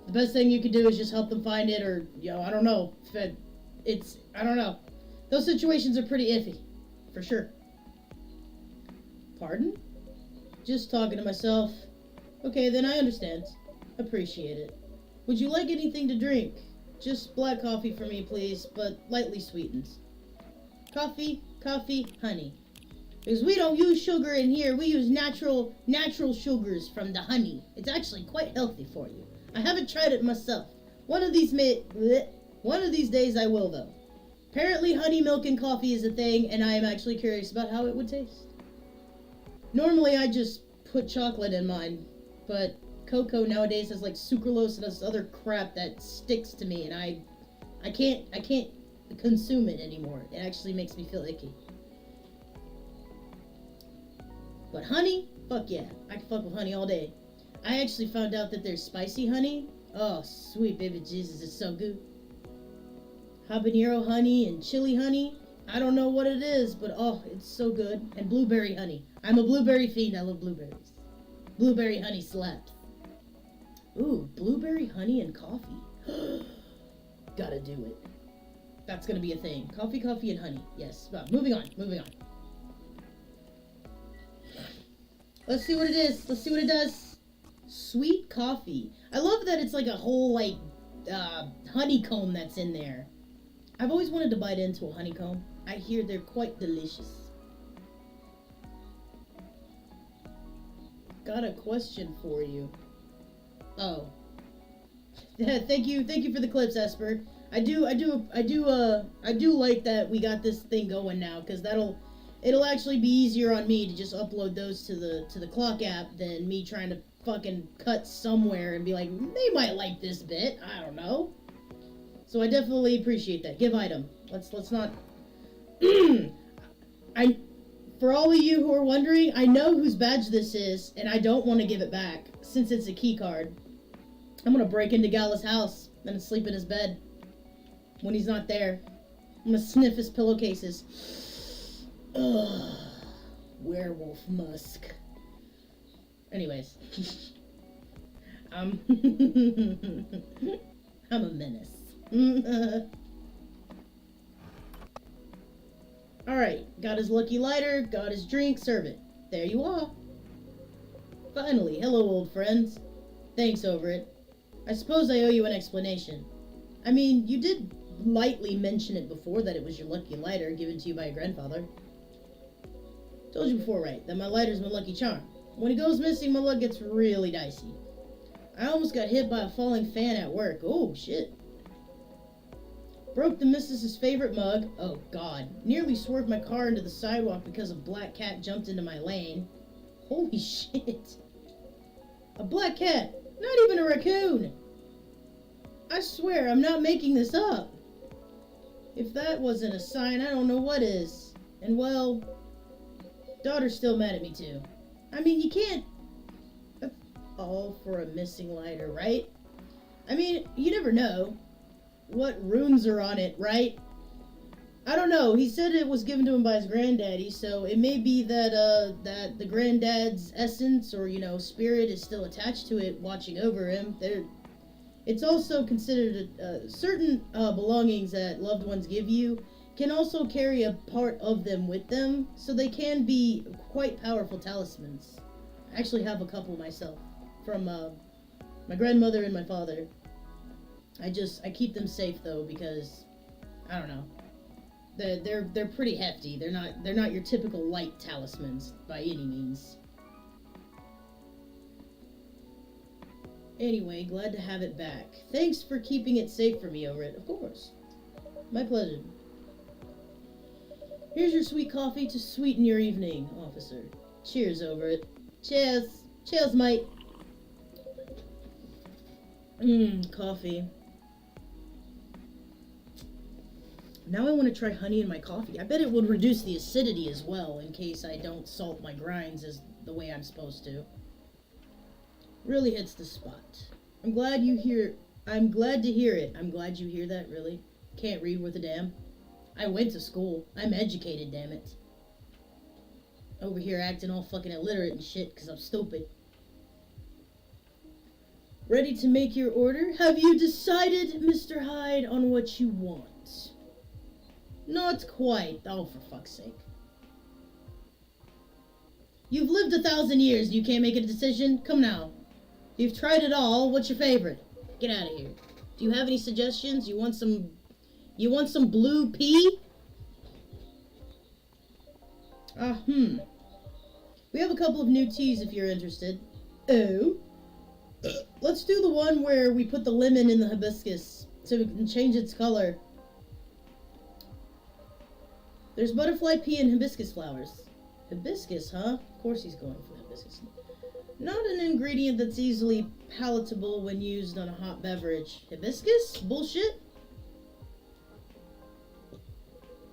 The best thing you can do is just help them find it, or I don't know. I don't know. Those situations are pretty iffy, for sure. Pardon? Just talking to myself. Okay, then I understand. Appreciate it. Would you like anything to drink? Just black coffee for me, please, but lightly sweetened. Coffee, honey. Because we don't use sugar in here, we use natural sugars from the honey. It's actually quite healthy for you. I haven't tried it myself. One of these days I will, though. Apparently honey milk and coffee is a thing, and I am actually curious about how it would taste. Normally I just put chocolate in mine, but cocoa nowadays has like sucralose and this other crap that sticks to me, and I can't consume it anymore. It actually makes me feel icky. But honey, fuck yeah, I can fuck with honey all day. I actually found out that there's spicy honey. Oh, sweet baby Jesus, it's so good. Habanero honey and chili honey. I don't know what it is, but oh, it's so good. And blueberry honey. I'm a blueberry fiend. I love blueberries. Blueberry honey slaps. Ooh, blueberry honey and coffee. Gotta do it. That's gonna be a thing. Coffee, and honey. Yes. Moving on. Let's see what it is. Let's see what it does. Sweet coffee. I love that it's like a whole, like, honeycomb that's in there. I've always wanted to bite into a honeycomb. I hear they're quite delicious. Got a question for you. Oh. Thank you for the clips, Esper. I do like that we got this thing going now, because it'll actually be easier on me to just upload those to the Clock app than me trying to fucking cut somewhere and be like, they might like this bit. I don't know. So I definitely appreciate that. Give item. Let's not. For all of you who are wondering, I know whose badge this is, and I don't want to give it back since it's a key card. I'm gonna break into Gala's house and sleep in his bed when he's not there. I'm gonna sniff his pillowcases. Ugh, werewolf musk. Anyways, I'm a menace. Alright, got his lucky lighter, got his drink, serve it. There you are. Finally, hello old friends. Thanks over it. I suppose I owe you an explanation. I mean, you did lightly mention it before that it was your lucky lighter given to you by your grandfather. Told you before, right, that my lighter's my lucky charm. When it goes missing, my luck gets really dicey. I almost got hit by a falling fan at work. Oh, shit. Broke the missus's favorite mug. Oh, God. Nearly swerved my car into the sidewalk because a black cat jumped into my lane. Holy shit. A black cat. Not even a raccoon. I swear, I'm not making this up. If that wasn't a sign, I don't know what is. And well, daughter's still mad at me too. I mean, you can't... That's all for a missing lighter, right? I mean, you never know what runes are on it, right? I don't know. He said it was given to him by his granddaddy, so it may be that that the granddad's essence or, you know, spirit is still attached to it, watching over him. It's also considered certain belongings that loved ones give you can also carry a part of them with them, so they can be quite powerful talismans. I actually have a couple myself from my grandmother and my father. I keep them safe though because I don't know. They're pretty hefty. They're not your typical light talismans by any means. Anyway, glad to have it back. Thanks for keeping it safe for me over it. Of course. My pleasure. Here's your sweet coffee to sweeten your evening, officer. Cheers over it. Cheers. Cheers, mate. Coffee. Now I want to try honey in my coffee. I bet it would reduce the acidity as well, in case I don't salt my grinds as the way I'm supposed to. Really hits the spot. I'm glad to hear it. I'm glad you hear that, really. Can't read worth a damn. I went to school. I'm educated, damn it. Over here acting all fucking illiterate and shit because I'm stupid. Ready to make your order? Have you decided, Mr. Hyde, on what you want? Not quite. Oh, for fuck's sake. You've lived 1,000 years and you can't make a decision? Come now. You've tried it all. What's your favorite? Get out of here. Do you have any suggestions? You want some blue pea? We have a couple of new teas if you're interested. Oh? Let's do the one where we put the lemon in the hibiscus so we can change its color. There's butterfly pea and hibiscus flowers. Hibiscus, huh? Of course he's going for hibiscus. Not an ingredient that's easily palatable when used on a hot beverage. Hibiscus? Bullshit?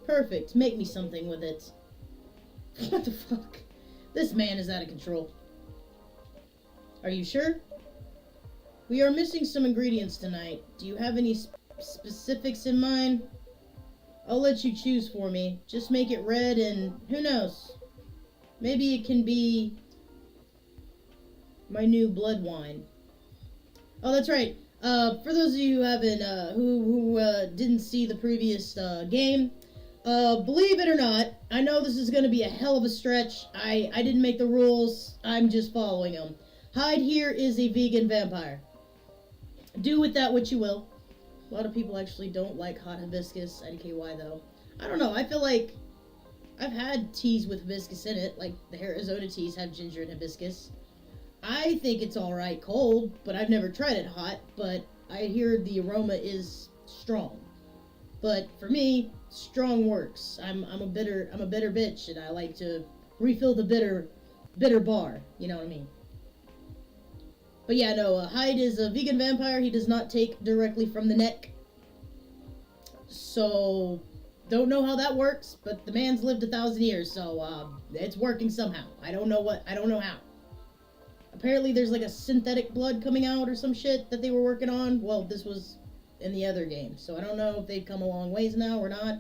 Perfect. Make me something with it. What the fuck? This man is out of control. Are you sure? We are missing some ingredients tonight. Do you have any specifics in mind? I'll let you choose for me. Just make it red and who knows? Maybe it can be my new blood wine. Oh, that's right. For those of you who haven't, who didn't see the previous game, believe it or not, I know this is going to be a hell of a stretch. I didn't make the rules. I'm just following them. Hyde here is a vegan vampire. Do with that what you will. A lot of people actually don't like hot hibiscus. IDKY though. I don't know. I feel like I've had teas with hibiscus in it. Like the Arizona teas have ginger and hibiscus. I think it's alright cold, but I've never tried it hot. But I hear the aroma is strong. But for me, strong works. I'm a bitter bitch, and I like to refill the bitter bar. You know what I mean? But yeah, no, Hyde is a vegan vampire. He does not take directly from the neck. So, don't know how that works, but the man's lived 1,000 years, so it's working somehow. I don't know how. Apparently there's like a synthetic blood coming out or some shit that they were working on. Well, this was in the other game, so I don't know if they've come a long ways now or not.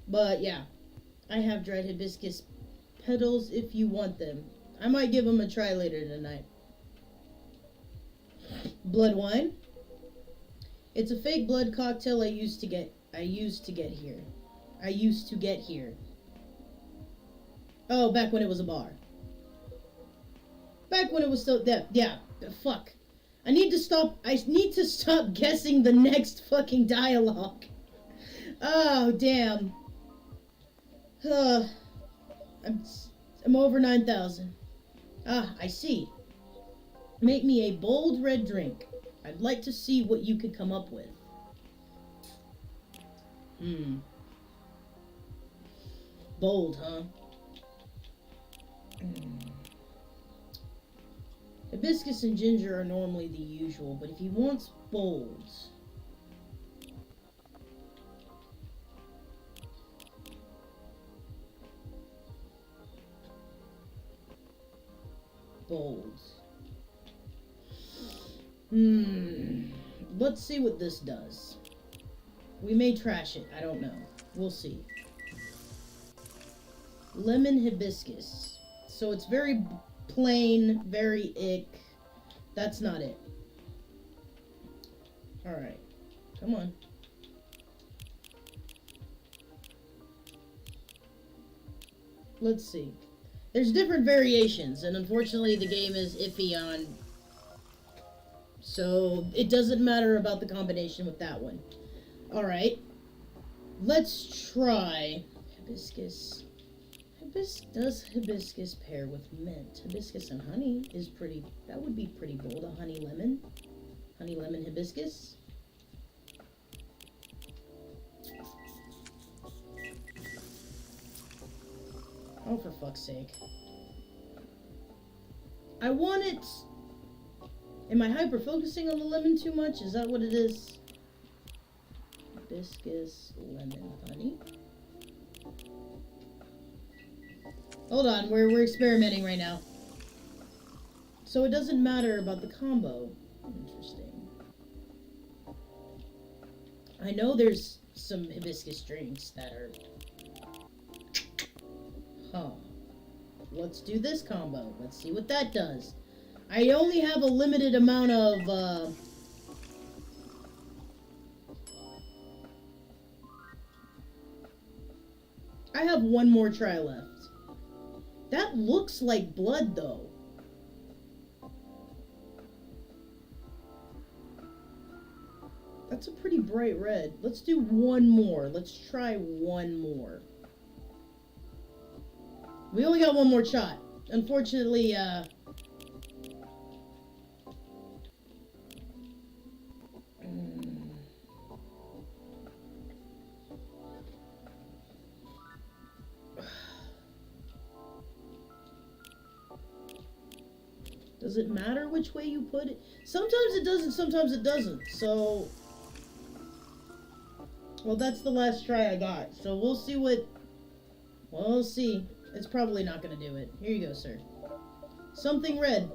But yeah, I have dried hibiscus petals if you want them. I might give them a try later tonight. Blood wine. It's a fake blood cocktail I used to get here. Oh, back when it was a bar. Back when it was so yeah, fuck. I need to stop guessing the next fucking dialogue. Oh, damn. I'm over 9,000. Ah, I see. Make me a bold red drink. I'd like to see what you could come up with. Bold, huh? Hibiscus and ginger are normally the usual, but if he wants bold... Bold. Let's see what this does. We may trash it. I don't know. We'll see. Lemon hibiscus. So it's very plain, very ick. That's not it. Alright. Come on. Let's see. There's different variations, and unfortunately the game is iffy on... So, it doesn't matter about the combination with that one. Alright. Let's try hibiscus. Does hibiscus pair with mint? Hibiscus and honey is pretty... That would be pretty bold. A honey lemon. Honey lemon hibiscus. Oh, for fuck's sake. I want it... Am I hyper-focusing on the lemon too much? Is that what it is? Hibiscus, lemon, honey. Hold on, we're experimenting right now. So it doesn't matter about the combo. Interesting. I know there's some hibiscus drinks that are... Huh. Let's do this combo. Let's see what that does. I only have a limited amount of, I have one more try left. That looks like blood, though. That's a pretty bright red. Let's do one more. Let's try one more. We only got one more shot. Unfortunately, does it matter which way you put it? Sometimes it doesn't, sometimes it doesn't. So, well, that's the last try I got. So we'll see what, we'll see. It's probably not going to do it. Here you go, sir. Something red.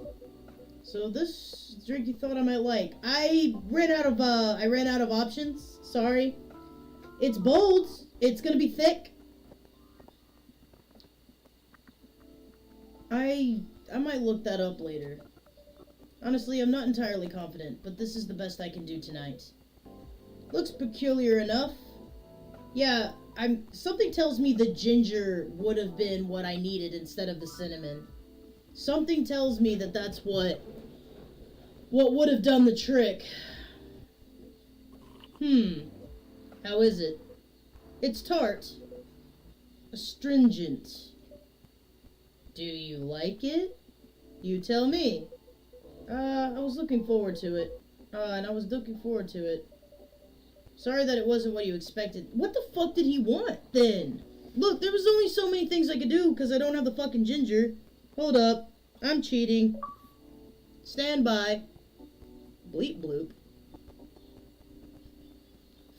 So this drink you thought I might like. I ran out of options. Sorry. It's bold. It's going to be thick. I might look that up later. Honestly, I'm not entirely confident, but this is the best I can do tonight. Looks peculiar enough. Yeah, something tells me the ginger would have been what I needed instead of the cinnamon. Something tells me that that's what would have done the trick. How is it? It's tart. Astringent. Do you like it? You tell me. I was looking forward to it. Sorry that it wasn't what you expected. What the fuck did he want, then? Look, there was only so many things I could do because I don't have the fucking ginger. Hold up. I'm cheating. Stand by. Bleep bloop.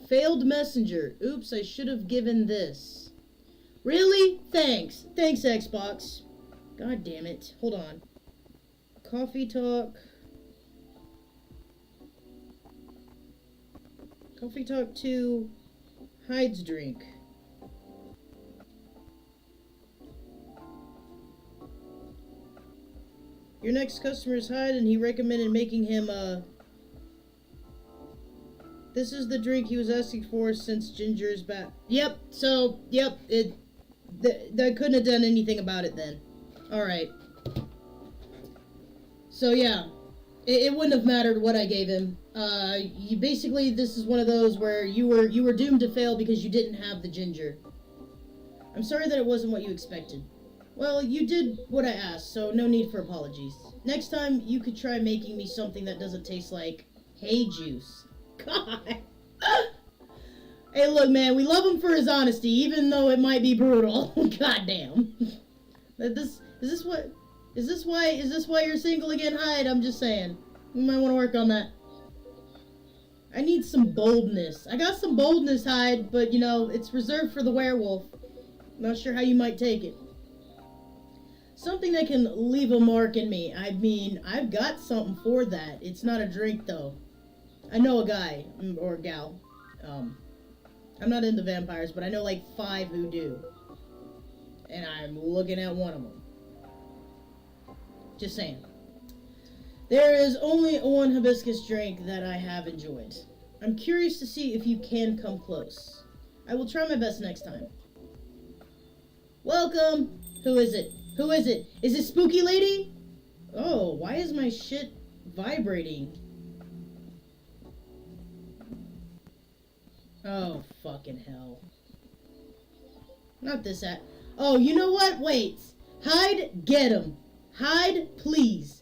Failed messenger. Oops, I should have given this. Really? Thanks. Thanks, Xbox. God damn it. Hold on. Coffee Talk. Coffee Talk 2. Hyde's drink. Your next customer is Hyde, and he recommended making him, This is the drink he was asking for since Ginger is back. Yep, I couldn't have done anything about it then. Alright. So, yeah. It wouldn't have mattered what I gave him. Basically, this is one of those where you were doomed to fail because you didn't have the ginger. I'm sorry that it wasn't what you expected. Well, you did what I asked, so no need for apologies. Next time, you could try making me something that doesn't taste like hay juice. God. Hey, look, man, we love him for his honesty, even though it might be brutal. Goddamn. Is this why you're single again, Hyde? I'm just saying. You might want to work on that. I need some boldness. I got some boldness, Hyde, but, it's reserved for the werewolf. Not sure how you might take it. Something that can leave a mark in me. I mean, I've got something for that. It's not a drink, though. I know a guy, or a gal. I'm not into vampires, but I know like 5 who do. And I'm looking at one of them. Just saying. There is only one hibiscus drink that I have enjoyed. I'm curious to see if you can come close. I will try my best next time. Welcome! Who is it? Who is it? Is it Spooky Lady? Oh, why is my shit vibrating? Oh, fucking hell. Not this at. Oh, you know what? Wait. Hyde, get him. Hyde, please.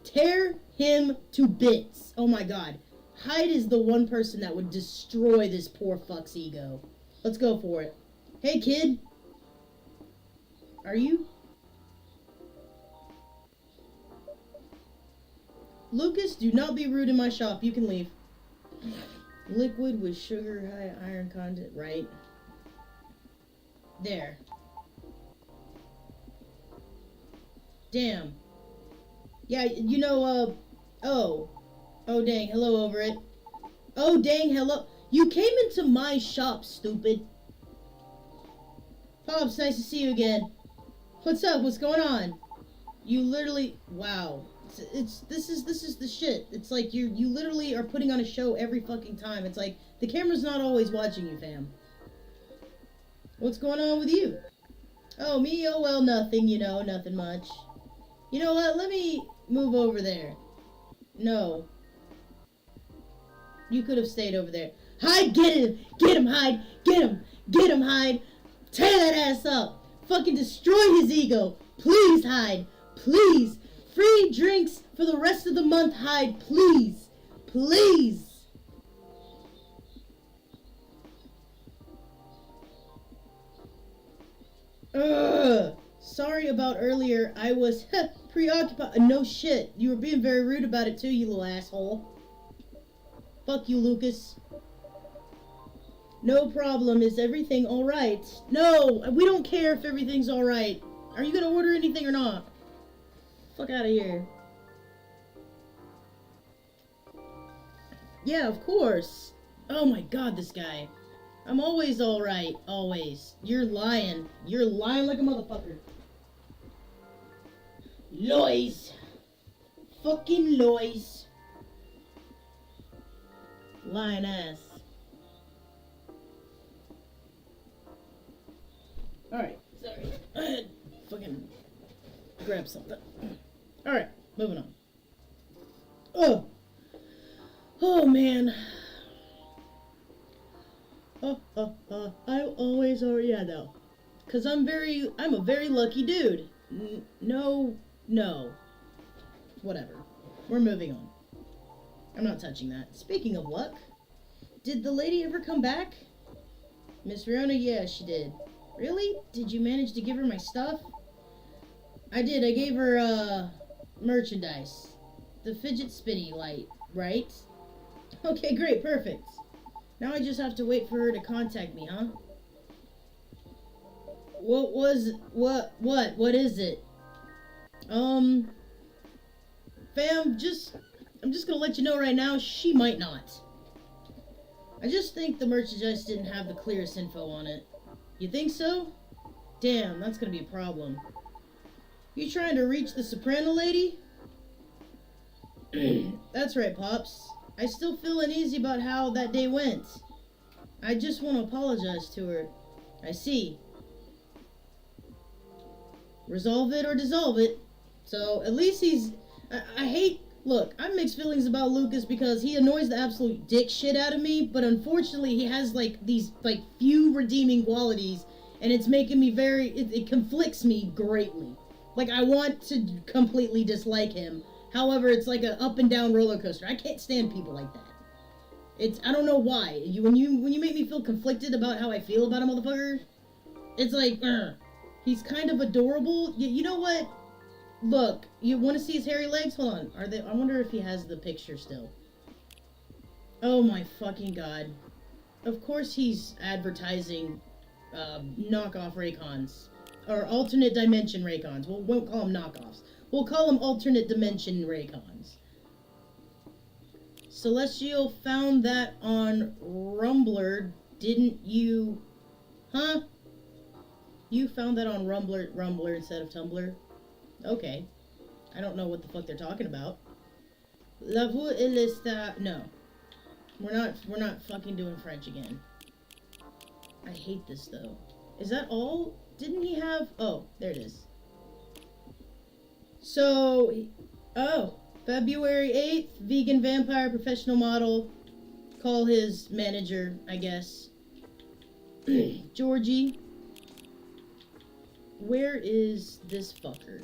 Tear him to bits. Oh my god. Hyde is the one person that would destroy this poor fuck's ego. Let's go for it. Hey, kid. Are you? Lucas, do not be rude in my shop. You can leave. Liquid with sugar, high iron content. Right. There. Damn. Yeah, oh. Oh, dang, hello over it. Oh, dang, hello. You came into my shop, stupid. Pops, nice to see you again. What's up? What's going on? You literally, wow. This is the shit. It's like you literally are putting on a show every fucking time. It's like the camera's not always watching you, fam. What's going on with you? Oh, me? Oh, well, nothing, you know, nothing much. You know what? Let me move over there. No. You could have stayed over there. Hyde, get him! Get him, Hyde! Get him! Get him, Hyde! Tear that ass up! Fucking destroy his ego! Please, Hyde! Please! Free drinks for the rest of the month, Hyde! Please! Please! Ugh! Sorry about earlier. I was preoccupied. No shit. You were being very rude about it too, you little asshole. Fuck you, Lucas. No problem. Is everything alright? No! We don't care if everything's alright. Are you gonna order anything or not? Fuck out of here. Yeah, of course. Oh my god, this guy. I'm always alright. Always. You're lying. You're lying like a motherfucker. Lies. Fucking lies. Lying ass. Alright, sorry. I had fucking grab something. Alright, moving on. Oh! Oh, man. I always are, yeah, no. Cause I'm a very lucky dude. No. Whatever. We're moving on. I'm not touching that. Speaking of luck, did the lady ever come back? Miss Riona, yeah, she did. Really? Did you manage to give her my stuff? I did. I gave her, merchandise. The fidget spinny light, right? Okay, great, perfect. Now I just have to wait for her to contact me, huh? What is it? Fam, I'm just gonna let you know right now, she might not. I just think the merchandise didn't have the clearest info on it. You think so? Damn, that's gonna be a problem. You trying to reach the soprano lady? That's right, Pops. I still feel uneasy about how that day went. I just want to apologize to her. I see. Resolve it or dissolve it. So, at least he's... I hate... Look, I have mixed feelings about Lucas because he annoys the absolute dick shit out of me, but unfortunately he has, these, few redeeming qualities, and it's making me very... It conflicts me greatly. I want to completely dislike him. However, it's like an up and down roller coaster. I can't stand people like that. I don't know why. When you make me feel conflicted about how I feel about a motherfucker, it's like, he's kind of adorable. You know what? Look, you want to see his hairy legs? Hold on. I wonder if he has the picture still. Oh my fucking god. Of course he's advertising knockoff Raycons. Or alternate dimension Raycons. We won't call them knockoffs. We'll call them alternate dimension Raycons. Celestial found that on Rumbler, didn't you? Huh? You found that on Rumbler instead of Tumblr? Okay. I don't know what the fuck they're talking about. La voix est no. We're not fucking doing French again. I hate this though. Is that all? Didn't he have... Oh, there it is. So, February 8th, vegan vampire professional model. Call his manager, I guess. Georgie. Where is this fucker?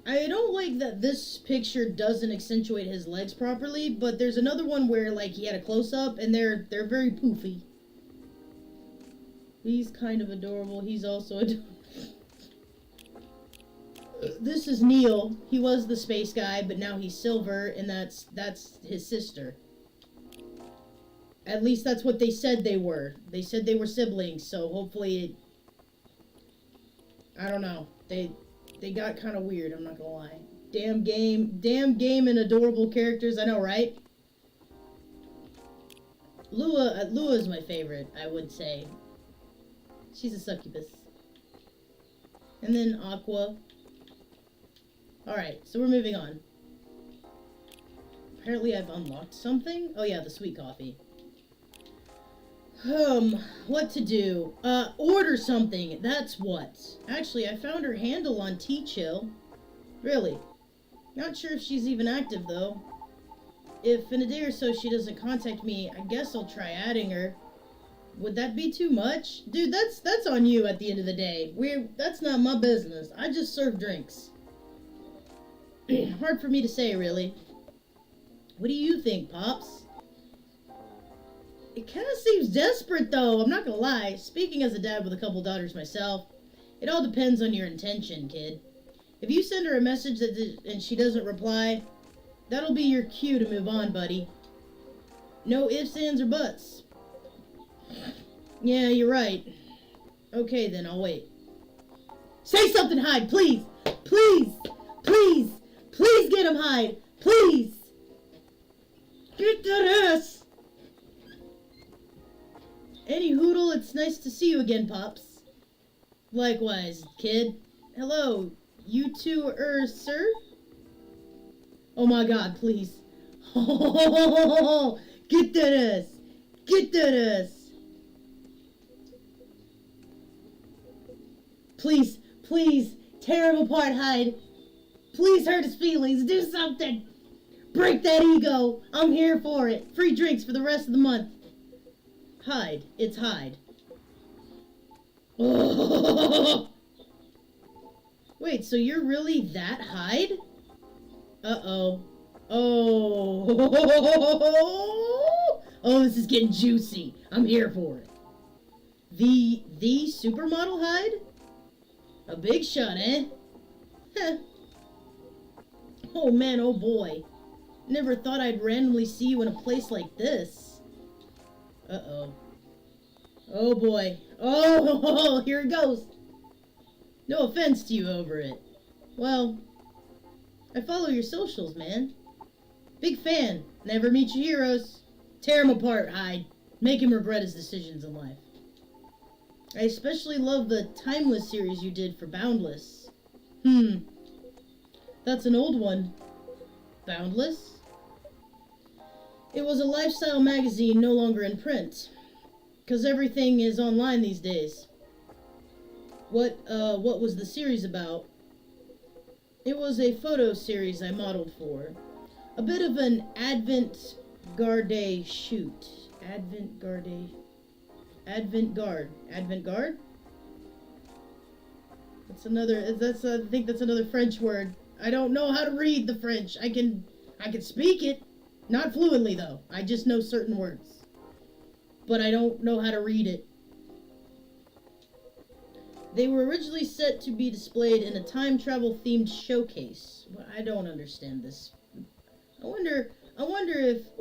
I don't like that this picture doesn't accentuate his legs properly, but there's another one where, he had a close-up, and they're very poofy. He's kind of adorable. He's also adorable. This is Neil. He was the space guy, but now he's Silver, and that's his sister. At least that's what they said they were. They said they were siblings, so hopefully I don't know. They got kind of weird, I'm not gonna lie. Damn game and adorable characters, I know, right? Lua's my favorite, I would say. She's a succubus. And then Aqua. Alright, so we're moving on. Apparently I've unlocked something. Oh yeah, the sweet coffee. What to do? Order something, that's what. Actually, I found her handle on T-Chill. Really. Not sure if she's even active, though. If in a day or so she doesn't contact me, I guess I'll try adding her. Would that be too much? Dude, that's on you at the end of the day. That's not my business. I just serve drinks. Hard for me to say, really. What do you think, Pops? It kind of seems desperate, though. I'm not gonna lie. Speaking as a dad with a couple daughters myself, it all depends on your intention, kid. If you send her a message and she doesn't reply, that'll be your cue to move on, buddy. No ifs, ands, or buts. Yeah, you're right. Okay, then, I'll wait. Say something, Hyde, please! Please! Please! Please get him, Hyde! Please! Get that ass! Any hoodle, it's nice to see you again, Pops. Likewise, kid. Hello, you two, sir? Oh my god, please. Get that ass! Get that ass! Please, please, tear him apart, Hyde. Please hurt his feelings. Do something. Break that ego. I'm here for it. Free drinks for the rest of the month. Hyde. It's Hyde. Oh. Wait, so you're really that Hyde? Uh-oh. Oh. Oh, this is getting juicy. I'm here for it. The supermodel Hyde? A big shot, eh? Heh. Oh man, oh boy. Never thought I'd randomly see you in a place like this. Uh-oh. Oh boy. Oh, here it goes. No offense to you over it. Well, I follow your socials, man. Big fan. Never meet your heroes. Tear him apart, Hyde. Make him regret his decisions in life. I especially love the Timeless series you did for Boundless. That's an old one. Boundless? It was a lifestyle magazine no longer in print. 'Cause everything is online these days. What was the series about? It was a photo series I modeled for. A bit of an avant-garde shoot. Avant-garde? Avant-garde? I think that's another French word. I don't know how to read the French. I can speak it. Not fluently, though. I just know certain words. But I don't know how to read it. They were originally set to be displayed in a time travel themed showcase. Well, I don't understand this. I wonder if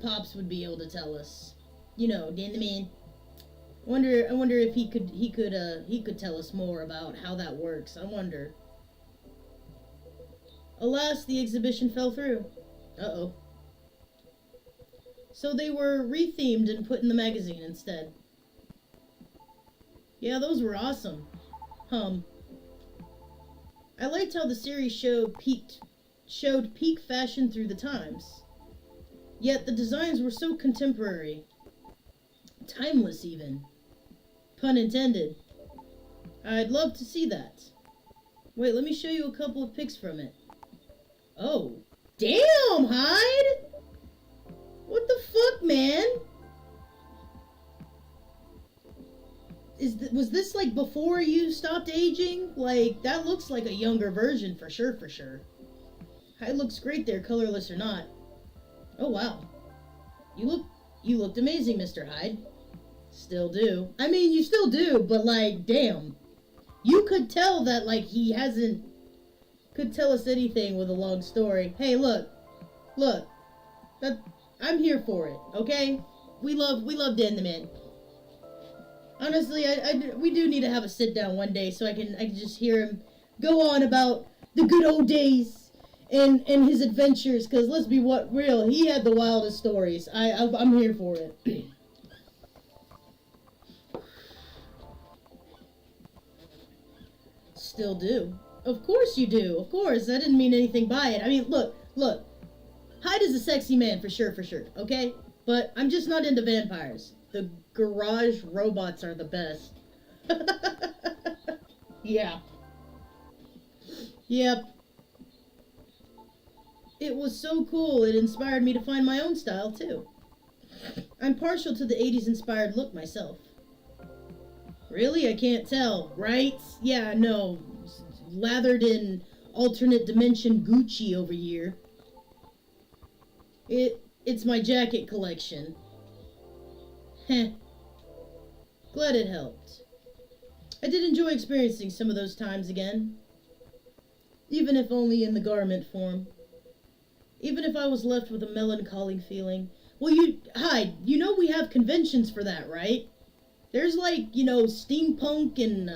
Pops would be able to tell us. You know, Dan the Man. I wonder if he could tell us more about how that works. I wonder. Alas, the exhibition fell through. Uh-oh. So they were rethemed and put in the magazine instead. Yeah, those were awesome. I liked how the series showed peak fashion through the times. Yet the designs were so contemporary. Timeless, even. Pun intended. I'd love to see that. Wait, let me show you a couple of pics from it. Oh. Damn, Hyde! What the fuck, man? Was this like before you stopped aging? Like, that looks like a younger version for sure. Hyde looks great there, colorless or not. Oh wow. You looked amazing, Mr. Hyde. Still do. I mean, you still do, but like, damn. You could tell that like he could tell us anything with a long story. Hey, look. I'm here for it, okay? We love Dan the Man. Honestly, we do need to have a sit down one day so I can just hear him go on about the good old days and his adventures. Cause let's be real, he had the wildest stories. I'm here for it. Still do. Of course you do. Of course. I didn't mean anything by it. I mean, look. Hyde is a sexy man for sure. Okay? But I'm just not into vampires. The garage robots are the best. Yeah. Yep. It was so cool, it inspired me to find my own style, too. I'm partial to the 80s inspired look myself. Really? I can't tell, right? Yeah, no. Lathered in alternate dimension Gucci over here. It's my jacket collection. Heh. Glad it helped. I did enjoy experiencing some of those times again. Even if only in the garment form. Even if I was left with a melancholy feeling. Well, Hyde, you know we have conventions for that, right? There's like, steampunk and,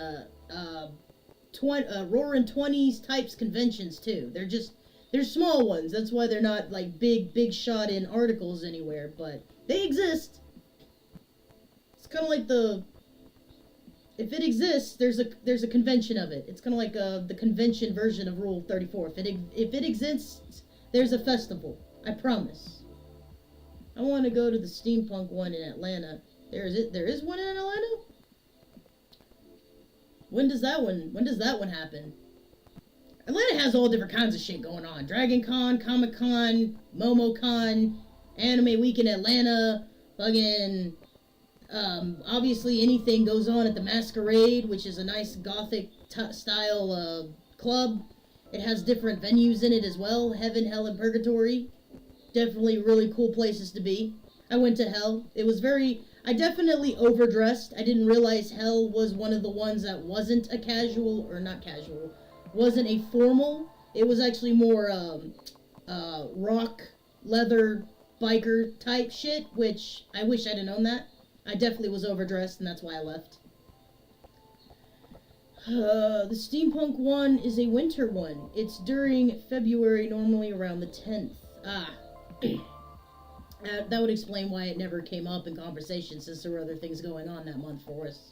roaring 20s types conventions too. They're small ones. That's why they're not like big shot in articles anywhere, but they exist. It's kind of like if it exists, there's a convention of it. It's kind of like the convention version of Rule 34. If it exists, there's a festival. I promise. I want to go to the steampunk one in Atlanta. There is one in Atlanta? When does that one happen? Atlanta has all different kinds of shit going on. Dragon Con, Comic Con, MomoCon, Anime Week in Atlanta, fucking, obviously anything goes on at the Masquerade, which is a nice gothic style club. It has different venues in it as well. Heaven, Hell, and Purgatory. Definitely really cool places to be. I went to Hell. I definitely overdressed. I didn't realize Hell was one of the ones that wasn't a wasn't a formal. It was actually more rock, leather, biker type shit, which I wish I'd have known that. I definitely was overdressed, and that's why I left. The steampunk one is a winter one. It's during February, normally around the 10th. That would explain why it never came up in conversation, since there were other things going on that month for us.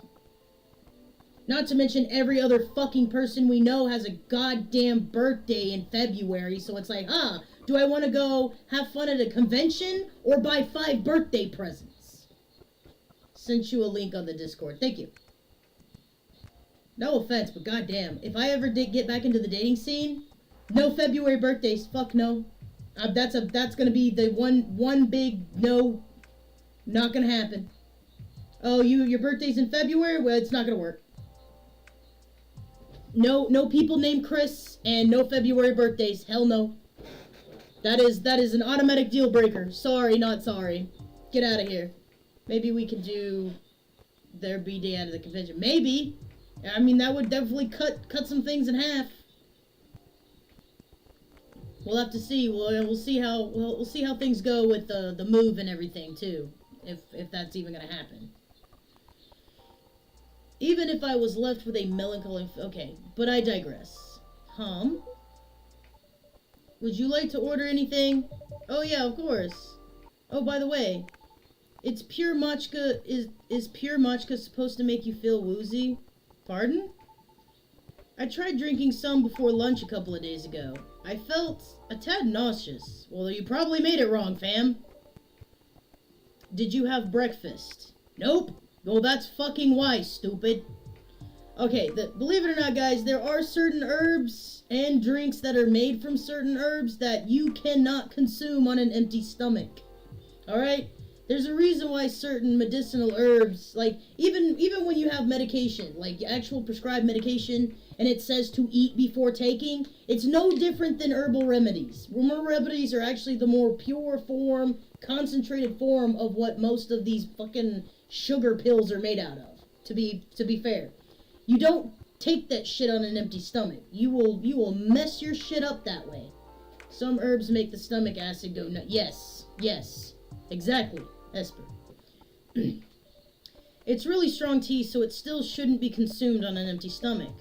Not to mention every other fucking person we know has a goddamn birthday in February, so it's like, do I want to go have fun at a convention or buy 5 birthday presents? Sent you a link on the Discord. Thank you. No offense, but goddamn, if I ever did get back into the dating scene, no February birthdays. Fuck no. That's gonna be the one big no. Not gonna happen. Oh, your birthday's in February? Well, it's not gonna work. No people named Chris and no February birthdays. Hell no. That is an automatic deal breaker. Sorry, not sorry. Get out of here. Maybe we could do their B-day out of the convention. Maybe. I mean, that would definitely cut some things in half. We'll have to see. We'll see how things go with the move and everything too. If that's even gonna happen. Even if I was left with a melancholy... Okay, but I digress. Would you like to order anything? Oh yeah, of course. Oh, by the way, it's pure matcha... Is pure matcha supposed to make you feel woozy? Pardon? I tried drinking some before lunch a couple of days ago. I felt a tad nauseous. Well, you probably made it wrong, fam. Did you have breakfast? Nope. Well, that's fucking why, stupid. Okay, believe it or not, guys, there are certain herbs and drinks that are made from certain herbs that you cannot consume on an empty stomach. Alright? There's a reason why certain medicinal herbs, like, even when you have medication, like actual prescribed medication, and it says to eat before taking, it's no different than herbal remedies. Herbal remedies are actually the more pure form, concentrated form of what most of these fucking sugar pills are made out of, to be fair. You don't take that shit on an empty stomach. You will mess your shit up that way. Some herbs make the stomach acid go nuts. Yes, exactly, Esper. It's really strong tea, so it still shouldn't be consumed on an empty stomach.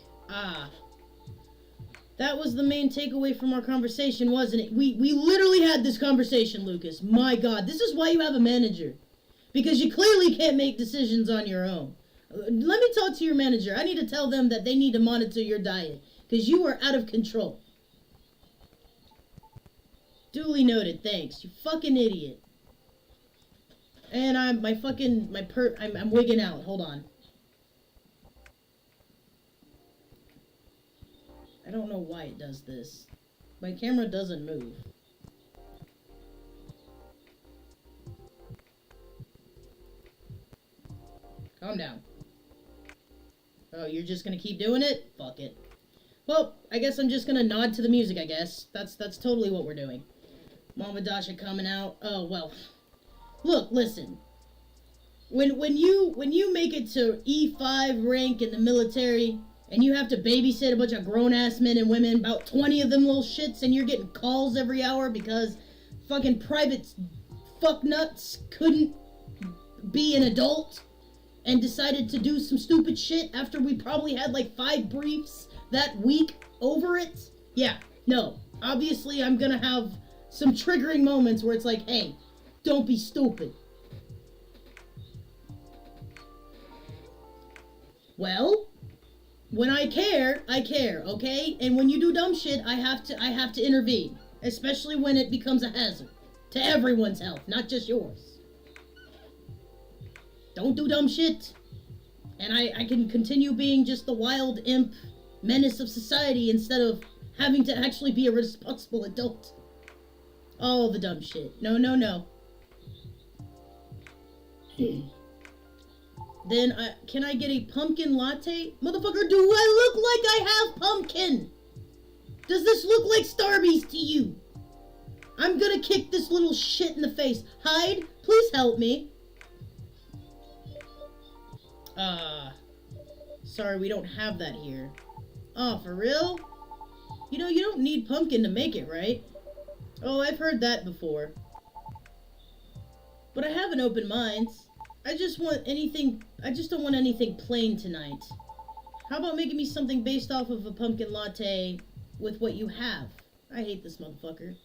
That was the main takeaway from our conversation, wasn't it? We literally had this conversation, Lucas. My God, this is why you have a manager. Because you clearly can't make decisions on your own. Let me talk to your manager. I need to tell them that they need to monitor your diet. Because you are out of control. Duly noted, thanks. You fucking idiot. And I'm wigging out. Hold on. I don't know why it does this. My camera doesn't move. Calm down. Oh, you're just gonna keep doing it? Fuck it. Well, I guess I'm just gonna nod to the music, I guess. That's totally what we're doing. Mama Dasha coming out. Oh, well. Look, listen. When you make it to E5 rank in the military, and you have to babysit a bunch of grown-ass men and women, about 20 of them little shits, and you're getting calls every hour because fucking private fucknuts couldn't be an adult and decided to do some stupid shit after we probably had like 5 briefs that week over it. Yeah, no. Obviously, I'm gonna have some triggering moments where it's like, hey, don't be stupid. Well, when I care, okay? And when you do dumb shit, I have to intervene. Especially when it becomes a hazard to everyone's health, not just yours. Don't do dumb shit. And I can continue being just the wild imp menace of society instead of having to actually be a responsible adult. All the dumb shit. No. Then, can I get a pumpkin latte? Motherfucker, do I look like I have pumpkin? Does this look like Starbies to you? I'm gonna kick this little shit in the face. Hyde, please help me. Sorry, we don't have that here. Oh, for real? You know, you don't need pumpkin to make it, right? Oh, I've heard that before. But I have an open mind. I just don't want anything plain tonight. How about making me something based off of a pumpkin latte with what you have? I hate this motherfucker.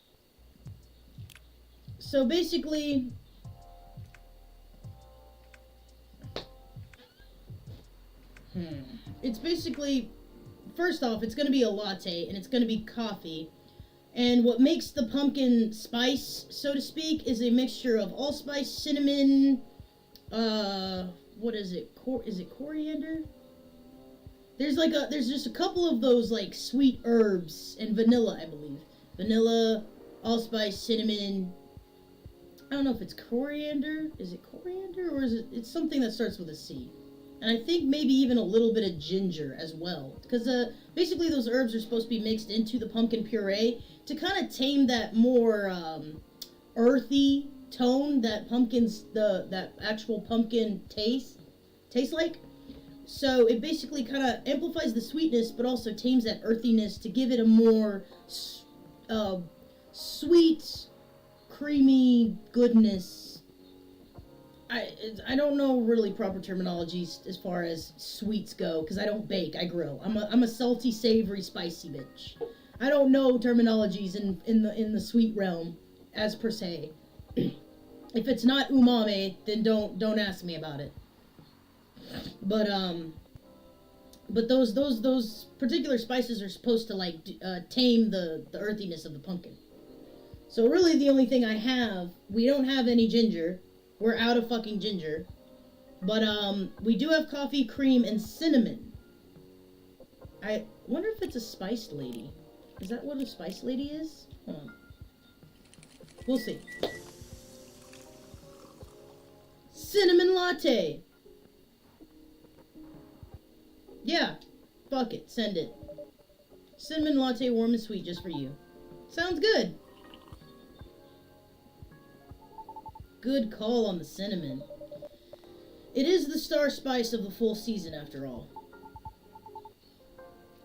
So basically, it's basically, first off, it's going to be a latte, and it's going to be coffee. And what makes the pumpkin spice, so to speak, is a mixture of allspice, cinnamon, what is it? Is it coriander? There's just a couple of those, like, sweet herbs, and vanilla, I believe. Vanilla, allspice, cinnamon. I don't know if it's coriander. Is it coriander, or is it's something that starts with a C? And I think maybe even a little bit of ginger as well. Because, basically those herbs are supposed to be mixed into the pumpkin puree to kind of tame that more, earthy tone that that actual pumpkin tastes like. So it basically kind of amplifies the sweetness, but also tames that earthiness to give it a more, sweet, creamy goodness. I don't know really proper terminologies as far as sweets go, because I don't bake, I grill. I'm a salty, savory, spicy bitch. I don't know terminologies in the sweet realm, as per se. If it's not umami, then don't ask me about it. But those particular spices are supposed to like tame the earthiness of the pumpkin. So really the only thing I have, we don't have any ginger. We're out of fucking ginger. But we do have coffee, cream, and cinnamon. I wonder if it's a spiced lady. Is that what a spiced lady is? Hold on. We'll see. Cinnamon latte. Yeah. Fuck it. Send it. Cinnamon latte, warm and sweet, just for you. Sounds good. Good call on the cinnamon. It is the star spice of the full season, after all.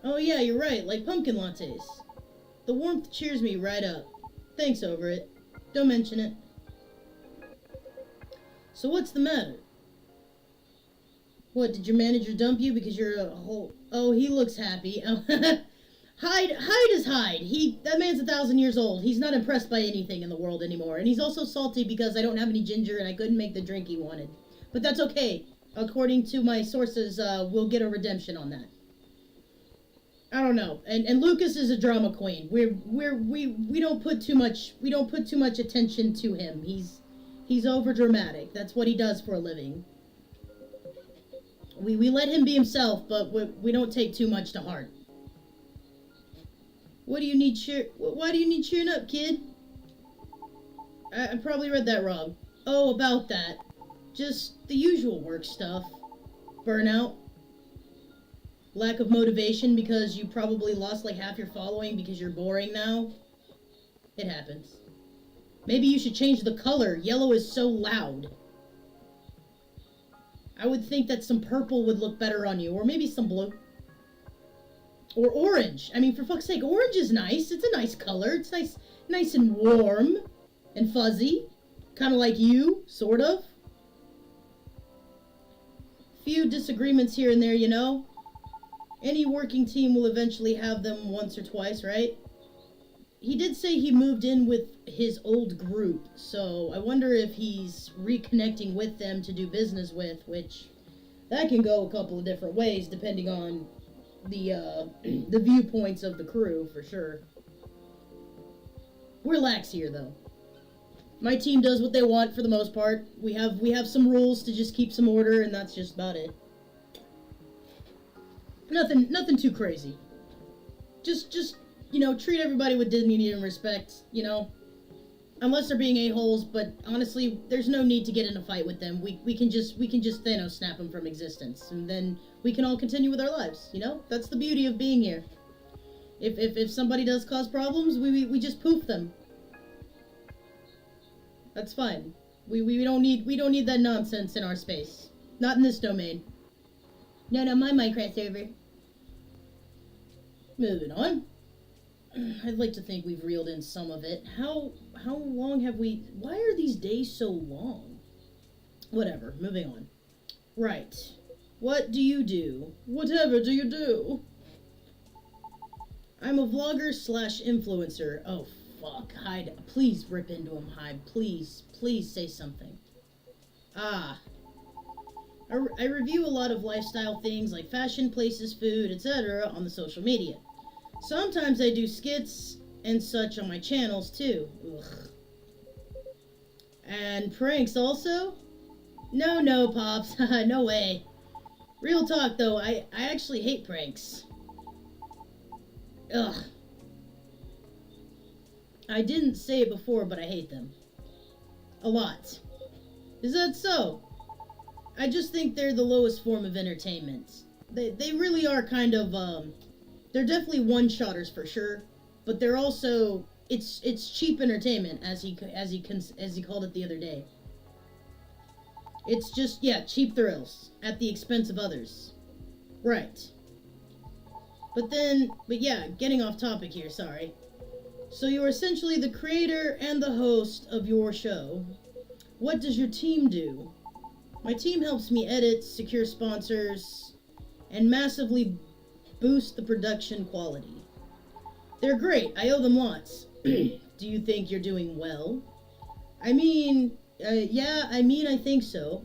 Oh yeah, you're right, like pumpkin lattes. The warmth cheers me right up. Thanks over it. Don't mention it. So what's the matter? What, did your manager dump you because you're a whole... Oh, he looks happy. Hyde is Hyde. That man's 1,000 years old. He's not impressed by anything in the world anymore. And he's also salty because I don't have any ginger and I couldn't make the drink he wanted. But that's okay. According to my sources, we'll get a redemption on that. I don't know. And Lucas is a drama queen. We don't put too much attention to him. He's over dramatic. That's what he does for a living. We let him be himself, but we don't take too much to heart. What do you need Why do you need cheering up, kid? I probably read that wrong. Oh, about that. Just the usual work stuff. Burnout. Lack of motivation because you probably lost like half your following because you're boring now. It happens. Maybe you should change the color. Yellow is so loud. I would think that some purple would look better on you, or maybe some blue. Or orange. I mean, for fuck's sake, orange is nice. It's a nice color. It's nice and warm and fuzzy. Kind of like you, sort of. Few disagreements here and there, you know. Any working team will eventually have them once or twice, right? He did say he moved in with his old group, so I wonder if he's reconnecting with them to do business with, which that can go a couple of different ways depending on the viewpoints of the crew, for sure. We're lax here, though. My team does what they want for the most part. We have some rules to just keep some order, and that's just about it. Nothing too crazy. Just you know, treat everybody with dignity and respect, you know. Unless they're being a-holes, but honestly, there's no need to get in a fight with them. We can just Thanos snap them from existence, and then we can all continue with our lives, you know? That's the beauty of being here. If somebody does cause problems, we just poof them. That's fine. We don't need that nonsense in our space. Not in this domain. No, my Minecraft server. Moving on. I'd like to think we've reeled in some of it. How long have we... Why are these days so long? Whatever, moving on. Right. What do you do? Whatever do you do? I'm a vlogger slash influencer. Oh, fuck. Hyde. Please rip into him, Hyde. Please say something. I review a lot of lifestyle things like fashion, places, food, etc. on the social media. Sometimes I do skits and such on my channels too. Ugh. And pranks also? No, Pops. No way. Real talk though, I actually hate pranks. Ugh. I didn't say it before, but I hate them. A lot. Is that so? I just think they're the lowest form of entertainment. They really are kind of, they're definitely one-shotters for sure, but they're also, it's cheap entertainment, as he called it the other day. It's just, yeah, cheap thrills at the expense of others. Right. But yeah, getting off topic here, sorry. So you're essentially the creator and the host of your show. What does your team do? My team helps me edit, secure sponsors, and massively boost the production quality. They're great. I owe them lots. Do you think you're doing well? I mean, I think so.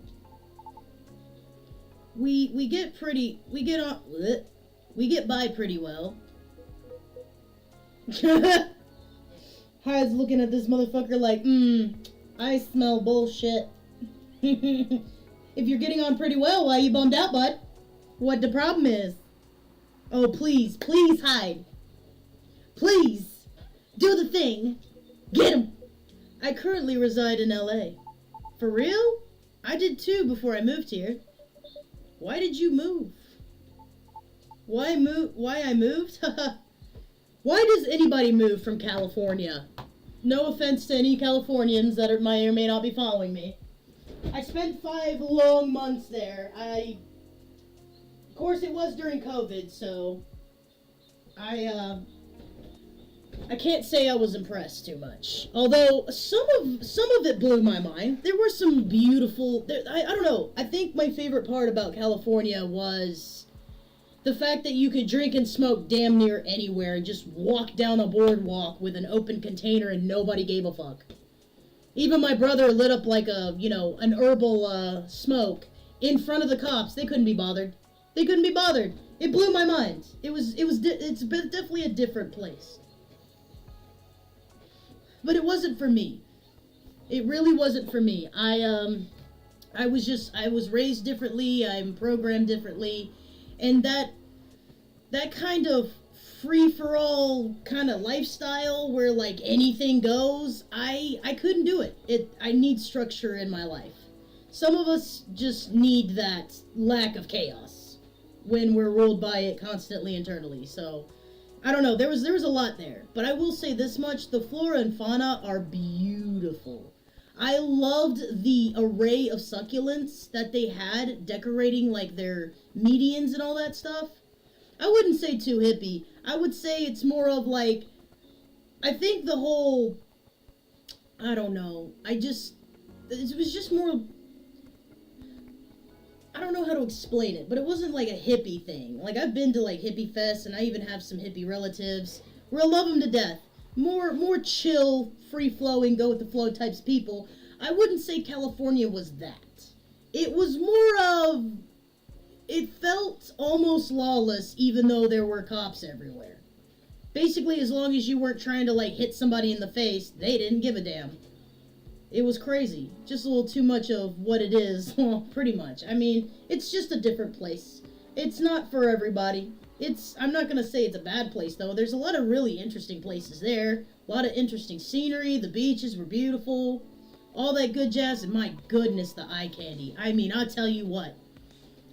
We get by pretty well. Hyde's looking at this motherfucker like, I smell bullshit. If you're getting on pretty well, why you bummed out, bud? What the problem is? Oh, please, Hyde. Please, do the thing. Get him. I currently reside in LA. For real? I did too before I moved here. Why did you move? Why I moved? Why does anybody move from California? No offense to any Californians that may or may not be following me. I spent 5 long months there. Of course, it was during COVID, so I can't say I was impressed too much. Although some of it blew my mind. There were some beautiful. I don't know. I think my favorite part about California was the fact that you could drink and smoke damn near anywhere and just walk down a boardwalk with an open container and nobody gave a fuck. Even my brother lit up like an herbal smoke in front of the cops. They couldn't be bothered. It blew my mind. It's definitely a different place. But it wasn't for me. It really wasn't for me. I was raised differently. I'm programmed differently, and that kind of free for all kind of lifestyle where like anything goes, I couldn't do it. I need structure in my life. Some of us just need that lack of chaos when we're ruled by it constantly internally. So I don't know. There was a lot there, but I will say this much: the flora and fauna are beautiful. I loved the array of succulents that they had decorating like their medians and all that stuff. I wouldn't say too hippie. I would say it's more of like, I think the whole, I don't know. It was just more, I don't know how to explain it, but it wasn't like a hippie thing. Like, I've been to like hippie fests, and I even have some hippie relatives where I love them to death. More chill, free flowing, go with the flow types people. I wouldn't say California was that. It was more of, it felt almost lawless, even though there were cops everywhere. Basically, as long as you weren't trying to like hit somebody in the face, they didn't give a damn. It was crazy. Just a little too much of what it is. Well, pretty much. I mean, it's just a different place. It's not for everybody. I'm not gonna say it's a bad place though. There's a lot of really interesting places there. A lot of interesting scenery. The beaches were beautiful. All that good jazz, and my goodness, the eye candy. I mean, I'll tell you what.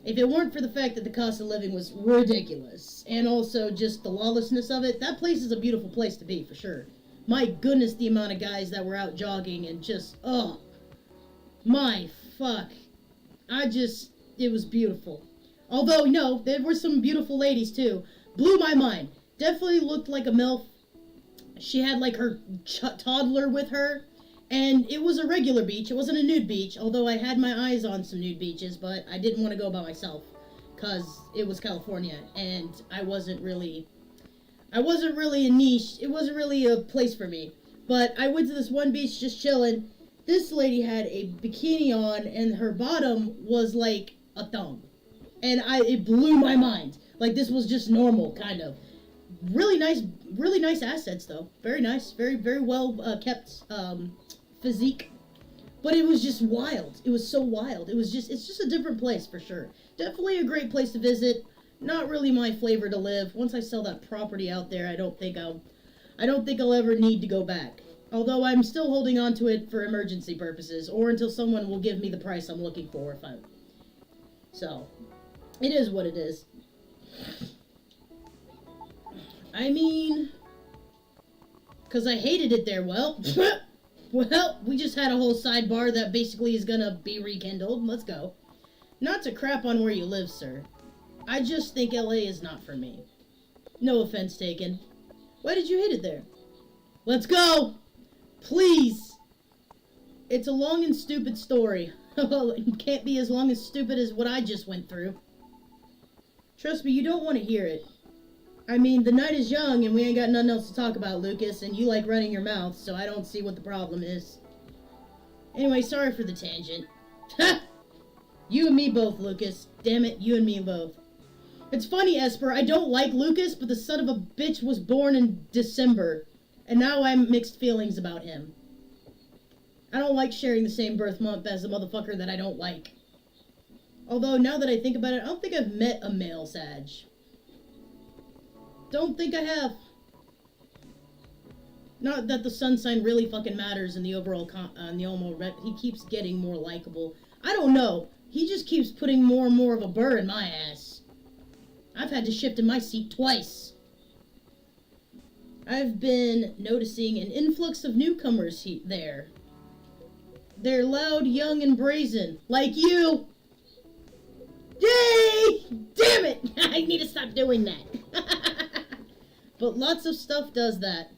If it weren't for the fact that the cost of living was ridiculous, and also just the lawlessness of it, that place is a beautiful place to be, for sure. My goodness, the amount of guys that were out jogging and just, oh, my fuck. It was beautiful. Although, no, there were some beautiful ladies, too. Blew my mind. Definitely looked like a MILF. She had, like, her toddler with her. And it was a regular beach. It wasn't a nude beach, although I had my eyes on some nude beaches, but I didn't want to go by myself because it was California, and I wasn't really a niche. It wasn't really a place for me. But I went to this one beach just chilling. This lady had a bikini on, and her bottom was like a thumb. And it blew my mind. Like, this was just normal, kind of. Really nice assets, though. Very nice. Very, very well kept physique. But it was just wild. It was so wild. It's just a different place, for sure. Definitely a great place to visit. Not really my flavor to live. Once I sell that property out there, I don't think I'll ever need to go back. Although I'm still holding on to it for emergency purposes, or until someone will give me the price I'm looking for. So, it is what it is. I mean, because I hated it there. Well, we just had a whole sidebar that basically is gonna be rekindled. Let's go. Not to crap on where you live, sir. I just think LA is not for me. No offense taken. Why did you hate it there? Let's go! Please! It's a long and stupid story. It can't be as long and stupid as what I just went through. Trust me, you don't want to hear it. I mean, the night is young and we ain't got nothing else to talk about, Lucas, and you like running your mouth, so I don't see what the problem is. Anyway, sorry for the tangent. Ha! You and me both, Lucas. Damn it, you and me both. It's funny, Esper, I don't like Lucas, but the son of a bitch was born in December, and now I'm mixed feelings about him. I don't like sharing the same birth month as a motherfucker that I don't like. Although, now that I think about it, I don't think I've met a male Sag. Don't think I have. Not that the sun sign really fucking matters in the overall he keeps getting more likable. I don't know. He just keeps putting more and more of a burr in my ass. I've had to shift in my seat twice. I've been noticing an influx of newcomers there. They're loud, young, and brazen. Like you! Yay! Damn it! I need to stop doing that. But lots of stuff does that.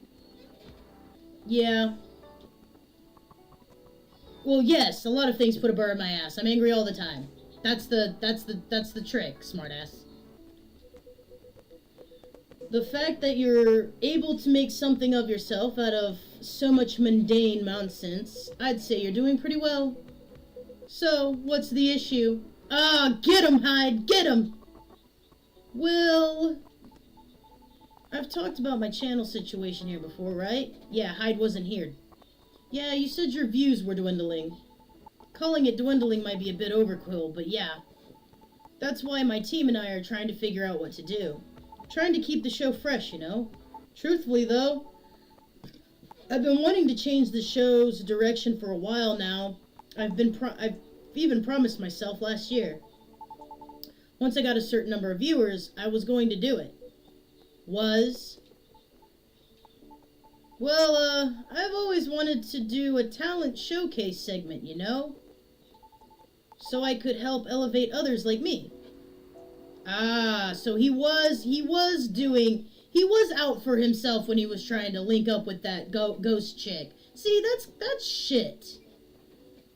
Yeah. Well, yes, a lot of things put a burr in my ass. I'm angry all the time. That's the trick, smartass. The fact that you're able to make something of yourself out of so much mundane nonsense, I'd say you're doing pretty well. So, what's the issue? Ah, get him, Hyde, get him! Well, I've talked about my channel situation here before, right? Yeah, Hyde wasn't here. Yeah, you said your views were dwindling. Calling it dwindling might be a bit overkill, but yeah. That's why my team and I are trying to figure out what to do. Trying to keep the show fresh, you know? Truthfully, though, I've been wanting to change the show's direction for a while now. I've even promised myself last year. Once I got a certain number of viewers, I was going to do it. I've always wanted to do a talent showcase segment, you know? So I could help elevate others like me. Ah, so he was out for himself when he was trying to link up with that ghost chick. See, that's shit.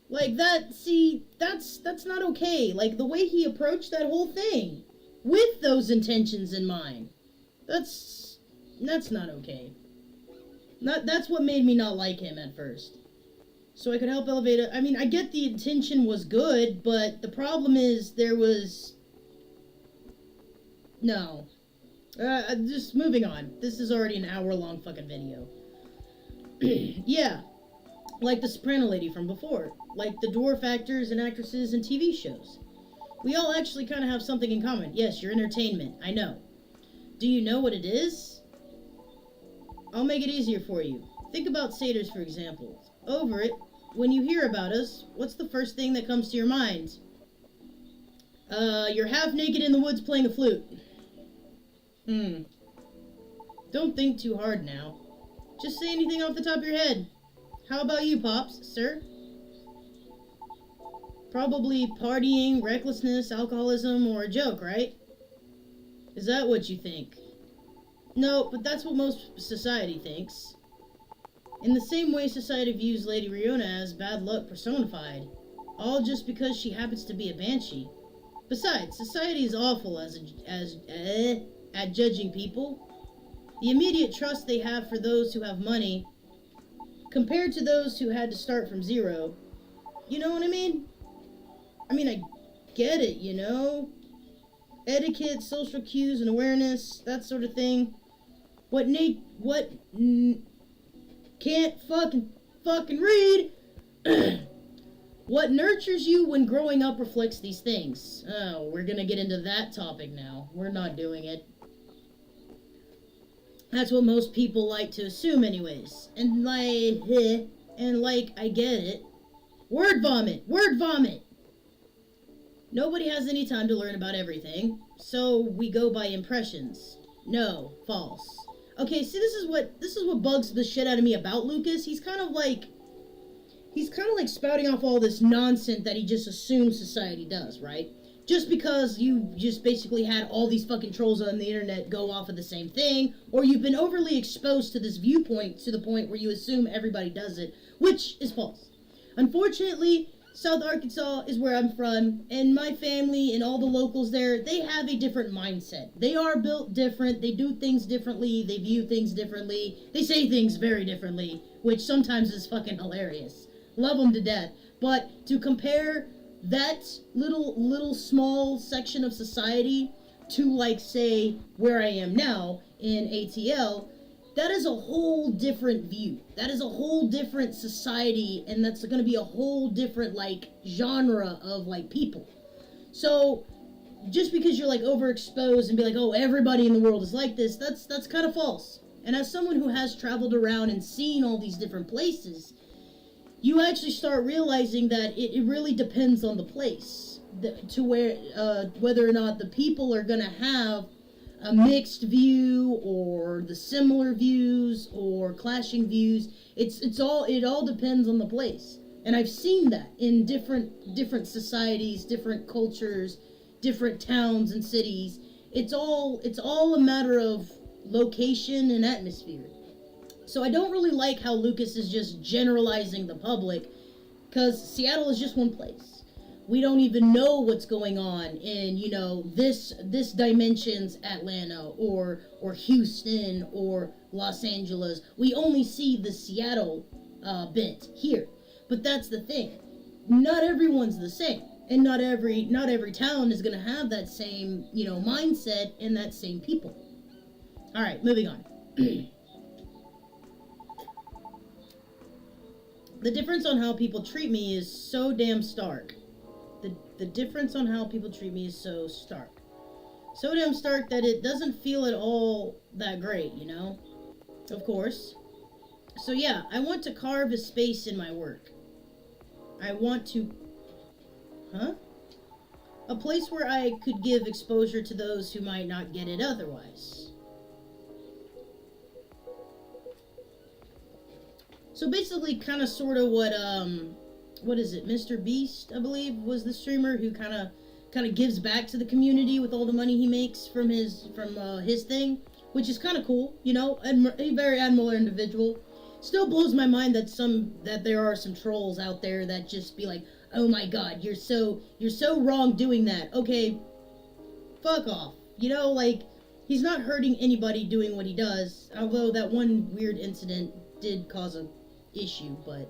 Like that's not okay. Like the way he approached that whole thing with those intentions in mind. That's not okay. That's what made me not like him at first. So I could help elevate it. I mean, I get the intention was good, but the problem is there was no. Just moving on. This is already an hour-long fucking video. Yeah, like the Soprano lady from before. Like the dwarf actors and actresses in TV shows. We all actually kind of have something in common. Yes, your entertainment. I know. Do you know what it is? I'll make it easier for you. Think about satyrs, for example. Over it, when you hear about us, what's the first thing that comes to your mind? You're half naked in the woods playing a flute. Don't think too hard now. Just say anything off the top of your head. How about you, Pops, sir? Probably partying, recklessness, alcoholism, or a joke, right? Is that what you think? No, but that's what most society thinks. In the same way society views Lady Riona as bad luck personified, all just because she happens to be a banshee. Besides, society is awful at judging people. The immediate trust they have for those who have money, compared to those who had to start from zero. You know what I mean? I get it, you know? Etiquette, social cues, and awareness, that sort of thing. Can't fucking read. What nurtures you when growing up reflects these things. Oh, we're gonna get into that topic now. We're not doing it. That's what most people like to assume anyways. And I get it. Word vomit! Word vomit! Nobody has any time to learn about everything, so we go by impressions. No, false. Okay, see, this is what bugs the shit out of me about Lucas. He's kind of like spouting off all this nonsense that he just assumes society does, right? Just because you just basically had all these fucking trolls on the internet go off of the same thing, or you've been overly exposed to this viewpoint to the point where you assume everybody does it, which is false. Unfortunately, South Arkansas is where I'm from, and my family and all the locals there, they have a different mindset. They are built different, they do things differently, they view things differently, they say things very differently, which sometimes is fucking hilarious. Love them to death. But to compare that little small section of society to, like, say, where I am now in ATL, that is a whole different view. That is a whole different society, and that's going to be a whole different, like, genre of, like, people. So, just because you're, like, overexposed and be like, oh, everybody in the world is like this, that's kind of false. And as someone who has traveled around and seen all these different places, you actually start realizing that it really depends on the place, to where, whether or not the people are going to have a mixed view or the similar views or clashing views. It all depends on the place. And I've seen that in different societies, different cultures, different towns and cities. It's all a matter of location and atmosphere. So I don't really like how Lucas is just generalizing the public, because Seattle is just one place. We don't even know what's going on in, you know, this dimension's Atlanta or Houston or Los Angeles. We only see the Seattle bit here. But that's the thing. Not everyone's the same. And not every town is going to have that same, you know, mindset and that same people. All right, moving on. The difference on how people treat me is so damn stark. The difference on how people treat me is so stark. So damn stark that it doesn't feel at all that great, you know? Of course. So yeah, I want to carve a space in my work. I want to... Huh? A place where I could give exposure to those who might not get it otherwise. So basically, kind of sort of what is it, Mr. Beast, I believe, was the streamer who kind of gives back to the community with all the money he makes from his thing, which is kind of cool, you know, a very admirable individual. Still blows my mind that there are some trolls out there that just be like, oh my god, you're so wrong doing that. Okay, fuck off. You know, like, he's not hurting anybody doing what he does, although that one weird incident did cause a issue, but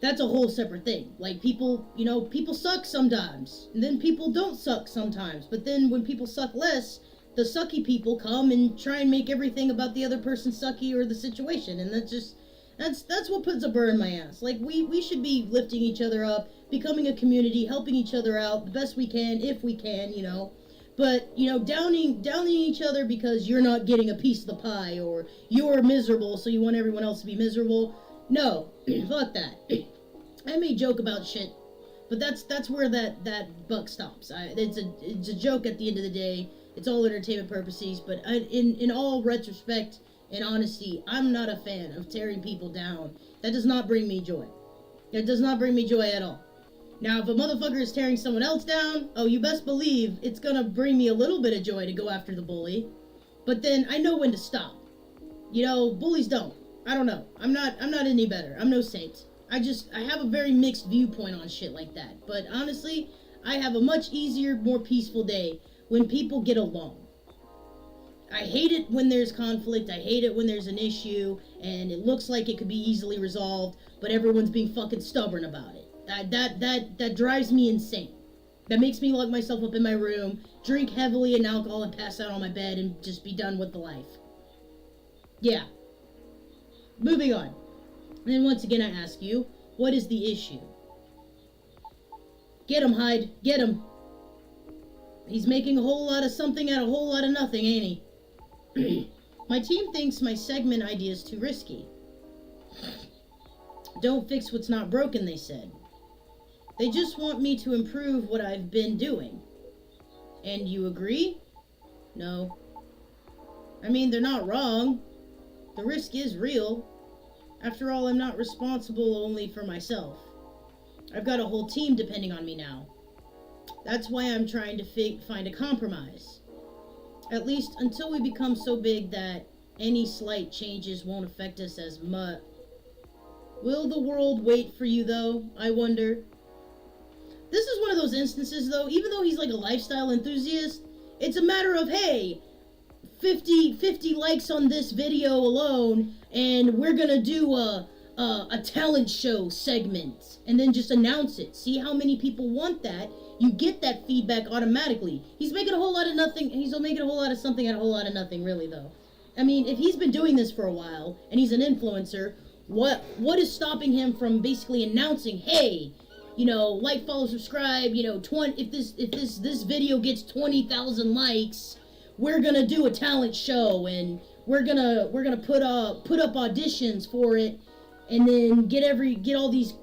that's a whole separate thing. Like, people, you know, people suck sometimes, and then people don't suck sometimes, but then when people suck less, the sucky people come and try and make everything about the other person sucky or the situation, and that's what puts a burr in my ass. Like, we should be lifting each other up, becoming a community, helping each other out the best we can, if we can, you know. But, you know, downing each other because you're not getting a piece of the pie, or you're miserable so you want everyone else to be miserable. No, fuck that. I may joke about shit, but that's where that buck stops. It's a joke at the end of the day. It's all entertainment purposes, but in all retrospect and honesty, I'm not a fan of tearing people down. That does not bring me joy. That does not bring me joy at all. Now, if a motherfucker is tearing someone else down, oh, you best believe it's gonna bring me a little bit of joy to go after the bully. But then I know when to stop. You know, bullies don't. I don't know. I'm not any better. I'm no saint. I have a very mixed viewpoint on shit like that. But honestly, I have a much easier, more peaceful day when people get along. I hate it when there's conflict. I hate it when there's an issue and it looks like it could be easily resolved, but everyone's being fucking stubborn about it. That drives me insane. That makes me lock myself up in my room, drink heavily in alcohol, and pass out on my bed and just be done with the life. Yeah. Moving on. And then once again I ask you, what is the issue? Get him, Hyde. Get him. He's making a whole lot of something out of a whole lot of nothing, ain't he? My team thinks my segment idea is too risky. Don't fix what's not broken, they said. They just want me to improve what I've been doing. And you agree? No. I mean, they're not wrong. The risk is real. After all, I'm not responsible only for myself. I've got a whole team depending on me now. That's why I'm trying to find a compromise. At least until we become so big that any slight changes won't affect us as much. Will the world wait for you, though, I wonder? This is one of those instances, though, even though he's like a lifestyle enthusiast, it's a matter of, hey, 50 likes on this video alone, and we're gonna do a talent show segment, and then just announce it. See how many people want that? You get that feedback automatically. He's making a whole lot of nothing. He's making a whole lot of something out of a whole lot of nothing, really, though. I mean, if he's been doing this for a while, and he's an influencer, what is stopping him from basically announcing, hey, you know, like, follow, subscribe, you know, if this video gets 20,000 likes, we're gonna do a talent show, and we're gonna put up auditions for it, and then get all these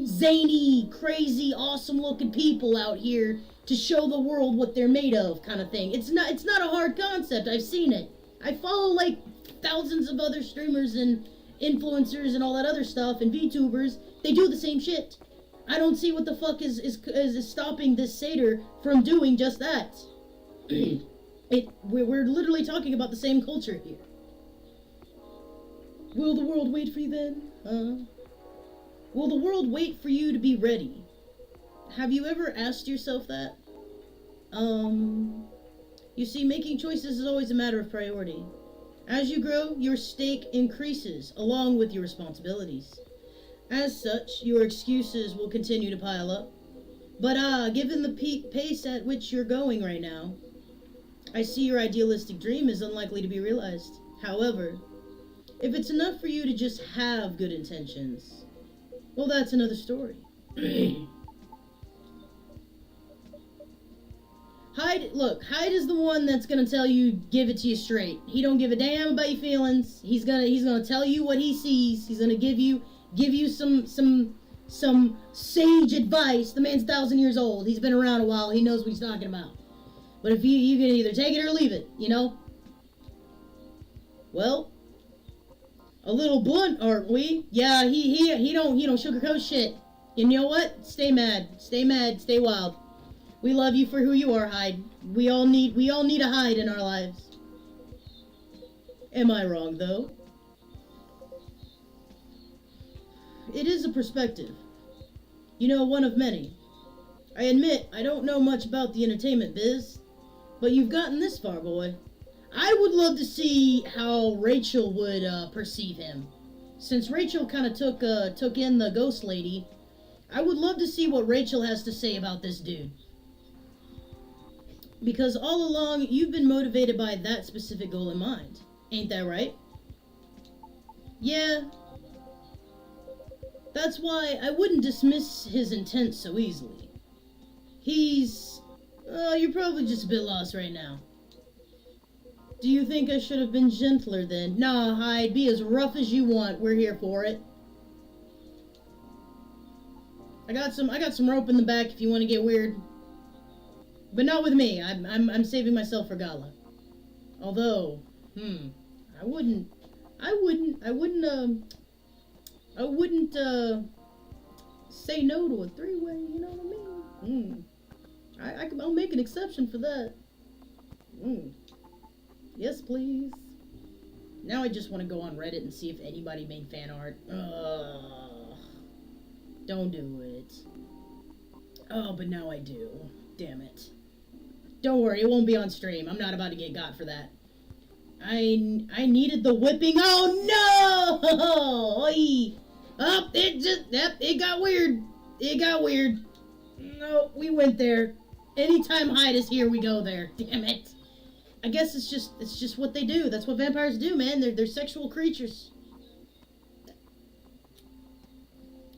zany, crazy, awesome looking people out here to show the world what they're made of, kind of thing. It's not a hard concept. I've seen it. I follow like thousands of other streamers and influencers and all that other stuff, and VTubers. They do the same shit. I don't see what the fuck is stopping this satyr from doing just that. We're literally talking about the same culture here. Will the world wait for you then? Will the world wait for you to be ready? Have you ever asked yourself that? You see, making choices is always a matter of priority. As you grow, your stake increases, along with your responsibilities. As such, your excuses will continue to pile up. But given the pace at which you're going right now, I see your idealistic dream is unlikely to be realized. However, if it's enough for you to just have good intentions, Well, that's another story. Hyde is the one that's gonna tell you, give it to you straight. He don't give a damn about your feelings. He's gonna tell you what he sees. He's gonna give you some sage advice. The man's 1,000 years old. He's been around a while. He knows what he's talking about. But if you can either take it or leave it, you know? Well, a little blunt, aren't we? Yeah, he don't sugarcoat shit. And you know what? Stay mad, stay wild. We love you for who you are, Hyde. We all need a Hyde in our lives. Am I wrong, though? It is a perspective. You know, one of many. I admit, I don't know much about the entertainment biz, but you've gotten this far, boy. I would love to see how Rachel would perceive him. Since Rachel kind of took in the ghost lady, I would love to see what Rachel has to say about this dude. Because all along, you've been motivated by that specific goal in mind. Ain't that right? Yeah. That's why I wouldn't dismiss his intent so easily. You're probably just a bit lost right now. Do you think I should have been gentler then? Nah, Hyde, be as rough as you want. We're here for it. I got some rope in the back if you want to get weird. But not with me. I'm saving myself for Gala. Although, I wouldn't say no to a three-way, you know what I mean? I'll make an exception for that. Yes, please. Now I just want to go on Reddit and see if anybody made fan art. Don't do it. Oh, but now I do. Damn it. Don't worry, it won't be on stream. I'm not about to get got for that. I needed the whipping. Oh no! It got weird. It got weird. No, we went there. Anytime Hyde is here, we go there. Damn it. I guess it's just what they do. That's what vampires do, man. They're sexual creatures.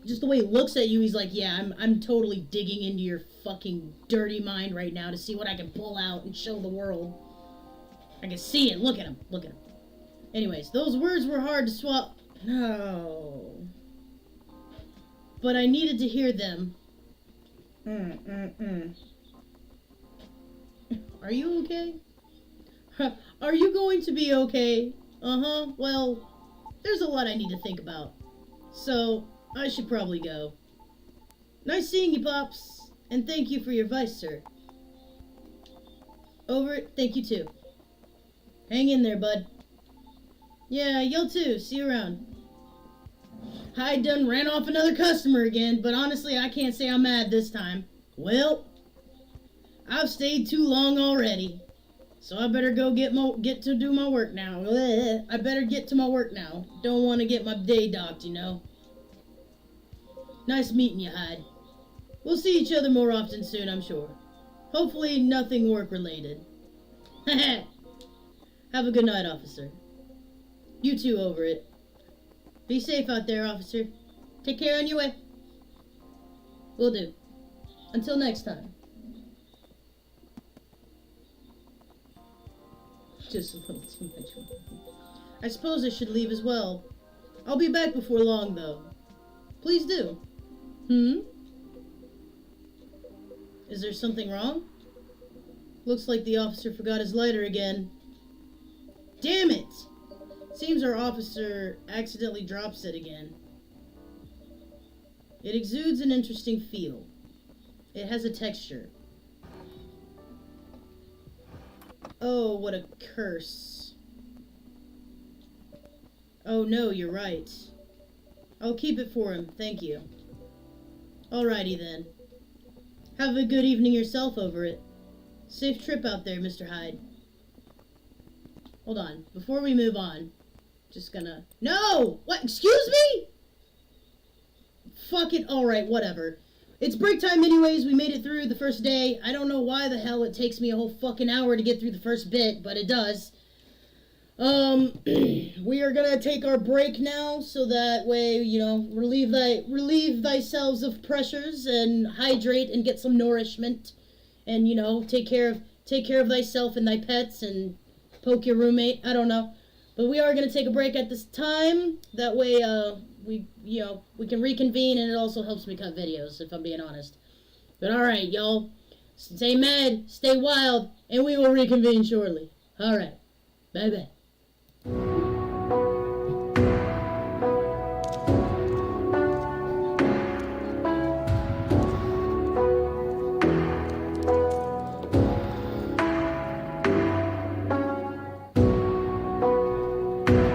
Just the way he looks at you, he's like, yeah, I'm totally digging into your fucking dirty mind right now to see what I can pull out and show the world. I can see it. Look at him. Look at him. Anyways, those words were hard to swallow. No. But I needed to hear them. Are you okay? Are you going to be okay? Uh-huh. Well, there's a lot I need to think about. So, I should probably go. Nice seeing you, Pops. And thank you for your advice, sir. Over it. Thank you, too. Hang in there, bud. Yeah, you too. See you around. Hyde done ran off another customer again, but honestly, I can't say I'm mad this time. Well, I've stayed too long already. So I better go get to do my work now. I better get to my work now. Don't want to get my day docked, you know. Nice meeting you, Hyde. We'll see each other more often soon, I'm sure. Hopefully nothing work-related. Have a good night, officer. You too, over it. Be safe out there, officer. Take care on your way. Will do. Until next time. Just a little too much. I suppose I should leave as well. I'll be back before long, though. Please do. Is there something wrong? Looks like the officer forgot his lighter again. Damn it! Seems our officer accidentally drops it again. It exudes an interesting feel. It has a texture. Oh, what a curse. Oh no, you're right. I'll keep it for him, thank you. Alrighty then. Have a good evening yourself over it. Safe trip out there, Mr. Hyde. Hold on, before we move on, just gonna... No! What? Excuse me? Fuck it, alright, whatever. It's break time anyways, we made it through the first day. I don't know why the hell it takes me a whole fucking hour to get through the first bit, but it does. We are gonna take our break now, so that way, relieve thyself of pressures and hydrate and get some nourishment, and take care of thyself and thy pets and poke your roommate. I don't know, but we are gonna take a break at this time. That way, we can reconvene, and it also helps me cut videos, if I'm being honest. But all right, y'all, stay mad, stay wild, and we will reconvene shortly. All right, bye bye.